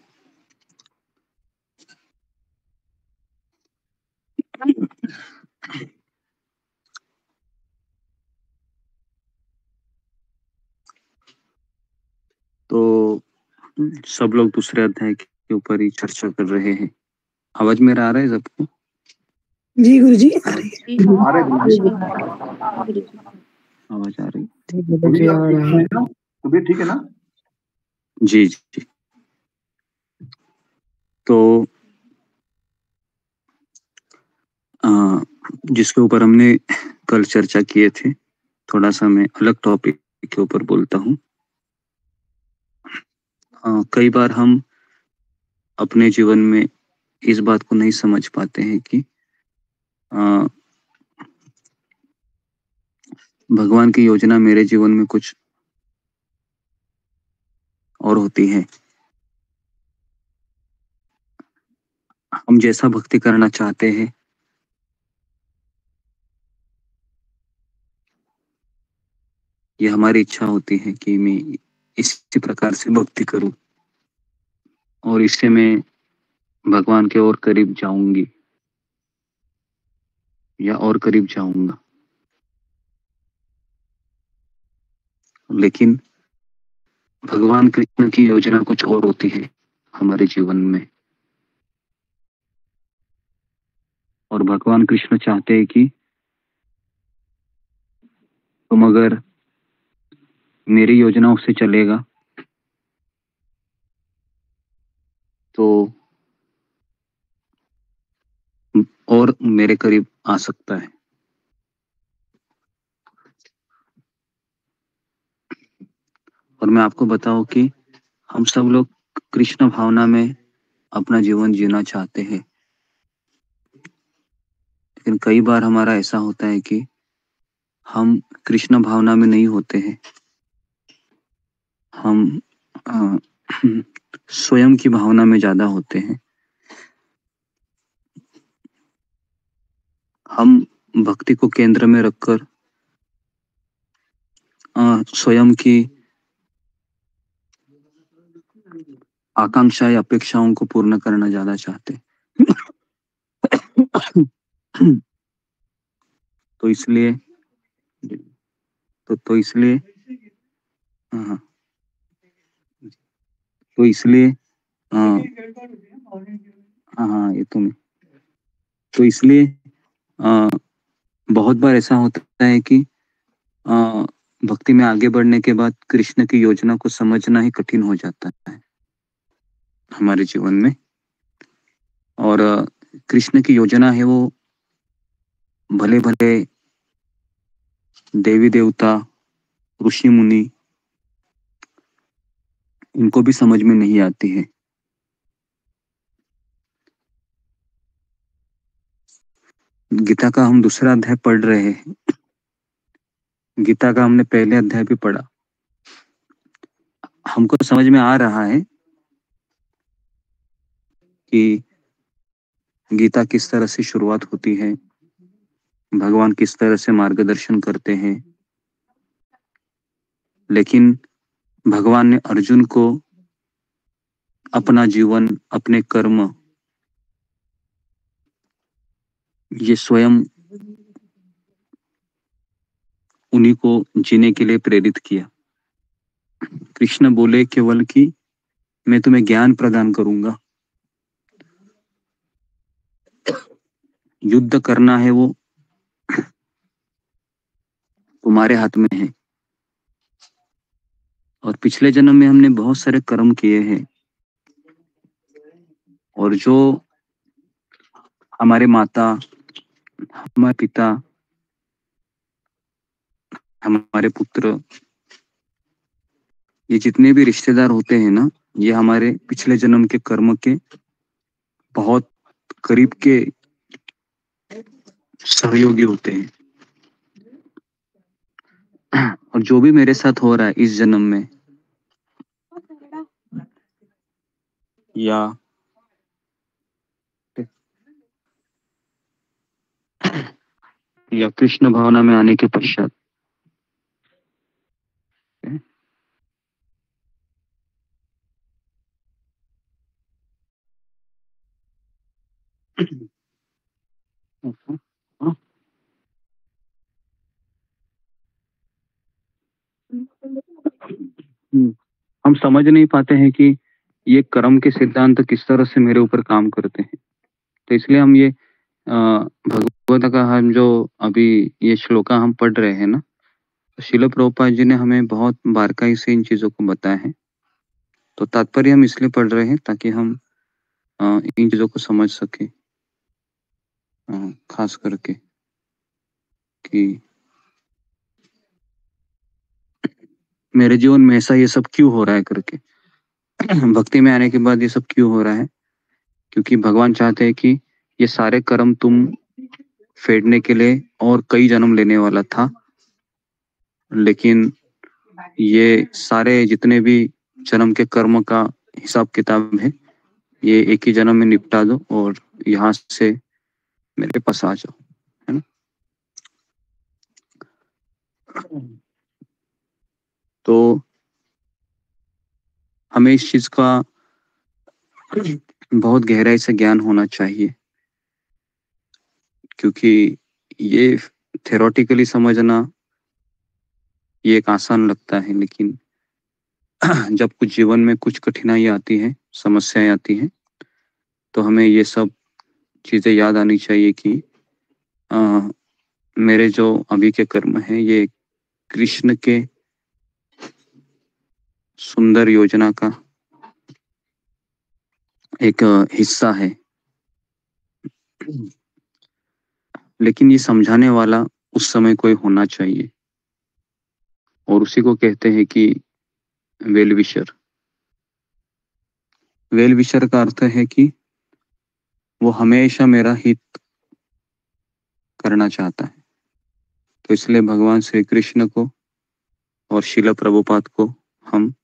तो सब लोग दूसरे अध्याय के ऊपर ही चर्चा कर रहे हैं। आवाज मेरा आ रहा है सबको? जी गुरु जी आवाज आ रही? तबीयत ठीक है ना? जी जी। तो जिसके ऊपर हमने कल चर्चा किए थे, थोड़ा सा मैं अलग टॉपिक के ऊपर बोलता हूँ। कई बार हम अपने जीवन में इस बात को नहीं समझ पाते हैं कि भगवान की योजना मेरे जीवन में कुछ और होती है। हम जैसा भक्ति करना चाहते हैं ये हमारी इच्छा होती है कि मैं इसी प्रकार से भक्ति करूं और इससे मैं भगवान के और करीब जाऊंगी या और करीब जाऊंगा। लेकिन भगवान कृष्ण की योजना कुछ और होती है हमारे जीवन में, और भगवान कृष्ण चाहते हैं कि तुम अगर मेरी योजनाओं से चलेगा तो और मेरे करीब आ सकता है। और मैं आपको बताऊं कि हम सब लोग कृष्ण भावना में अपना जीवन जीना चाहते हैं, लेकिन कई बार हमारा ऐसा होता है कि हम कृष्ण भावना में नहीं होते हैं, हम स्वयं की भावना में ज्यादा होते हैं। हम भक्ति को केंद्र में रखकर स्वयं की आकांक्षा या अपेक्षाओं को पूर्ण करना ज्यादा चाहते हैं। तो इसलिए तो इसलिए हाँ तो इसलिए हाँ हाँ ये तो इसलिए बहुत बार ऐसा होता है कि भक्ति में आगे बढ़ने के बाद कृष्ण की योजना को समझना ही कठिन हो जाता है हमारे जीवन में। और कृष्ण की योजना है वो भले भले देवी देवता ऋषि मुनि इनको भी समझ में नहीं आती है। गीता का हम दूसरा अध्याय पढ़ रहे हैं, गीता का हमने पहले अध्याय भी पढ़ा। हमको समझ में आ रहा है कि गीता किस तरह से शुरुआत होती है, भगवान किस तरह से मार्गदर्शन करते हैं। लेकिन भगवान ने अर्जुन को अपना जीवन, अपने कर्म, ये स्वयं उन्हीं को जीने के लिए प्रेरित किया। कृष्ण बोले केवल कि मैं तुम्हें ज्ञान प्रदान करूंगा, युद्ध करना है वो तुम्हारे हाथ में है। और पिछले जन्म में हमने बहुत सारे कर्म किए हैं, और जो हमारे माता, हमारे पिता, हमारे पुत्र, ये जितने भी रिश्तेदार होते हैं ना, ये हमारे पिछले जन्म के कर्म के बहुत करीब के सहयोगी होते हैं। और जो भी मेरे साथ हो रहा है इस जन्म में या कृष्ण भावना में आने के पश्चात, हम समझ नहीं पाते हैं कि ये कर्म के सिद्धांत किस तरह से मेरे ऊपर काम करते हैं। तो इसलिए हम ये भगवत का हम जो अभी ये श्लोका हम पढ़ रहे हैं ना, तो श्रील प्रभुपाद जी ने हमें बहुत बारीकाई से इन चीजों को बताया है। तो तात्पर्य हम इसलिए पढ़ रहे हैं ताकि हम इन चीजों को समझ सके, खास करके कि मेरे जीवन में ऐसा ये सब क्यों हो रहा है करके। भक्ति में आने के बाद ये सब क्यों हो रहा है, क्योंकि भगवान चाहते हैं कि ये सारे कर्म तुम फेडने के लिए और कई जन्म लेने वाला था, लेकिन ये सारे जितने भी जन्म के कर्म का हिसाब किताब है ये एक ही जन्म में निपटा दो और यहाँ से मेरे पास आ जाओ, है ना। तो हमें इस चीज का बहुत गहराई से ज्ञान होना चाहिए, क्योंकि ये थ्योरेटिकली समझना ये एक आसान लगता है, लेकिन जब कुछ जीवन में कुछ कठिनाई आती है, समस्याएं आती हैं, तो हमें ये सब चीजें याद आनी चाहिए कि मेरे जो अभी के कर्म हैं ये कृष्ण के सुंदर योजना का एक हिस्सा है। लेकिन ये समझाने वाला उस समय कोई होना चाहिए, और उसी को कहते हैं कि वेल विशर। वेल विशर का अर्थ है कि वो हमेशा मेरा हित करना चाहता है। तो इसलिए भगवान श्री कृष्ण को और श्रील प्रभुपाद को हम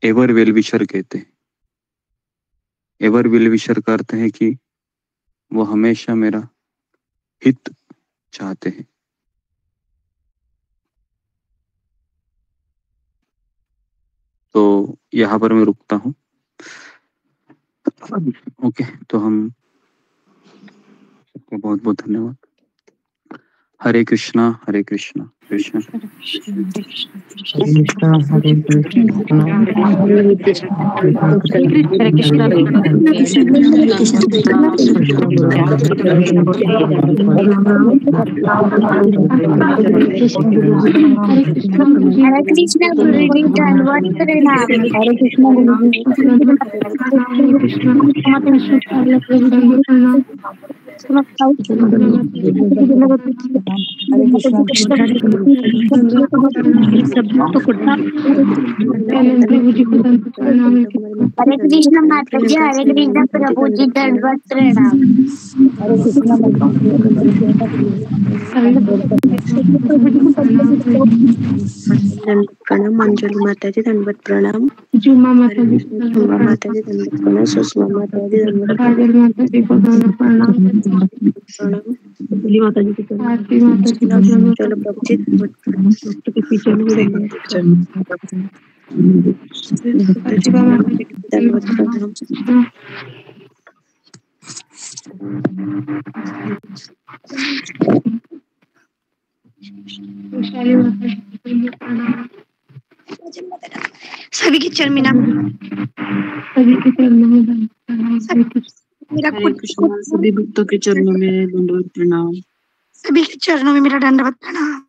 एवर वेल विशर कहते हैं। एवर वेल विशर का अर्थ है कि वो हमेशा मेरा हित चाहते हैं। तो यहाँ पर मैं रुकता हूँ। ओके, तो हम सबको बहुत बहुत धन्यवाद। हरे कृष्णा कृष्ण हरे कृष्ण गुरुजी धन्यवाद प्रणाम। हरे कृष्ण हरे कृष्ण माता जी, हरे कृष्ण प्रभु जी दंडवत प्रणाम। हरे कृष्ण प्रणाम। अंजलि माता जी दंडवत प्रणाम। जुमा माता जी माता जी दंडवत प्रणाम। सुषमा माता जी दंडवत माता जी को दंडवत प्रणाम। माता जी को आरती माता जी को दंडवत चलो प्रभु जी दंडवत प्रणाम। के पीछे भी दंडवत प्रणाम। सभी के चरण में सभी के चरणों में प्रणाम। मेरा हरे कृष्णा, सभी भक्तों के चरणों में दंडवत प्रणाम। सभी के चरणों में मेरा दंडवत प्रणाम।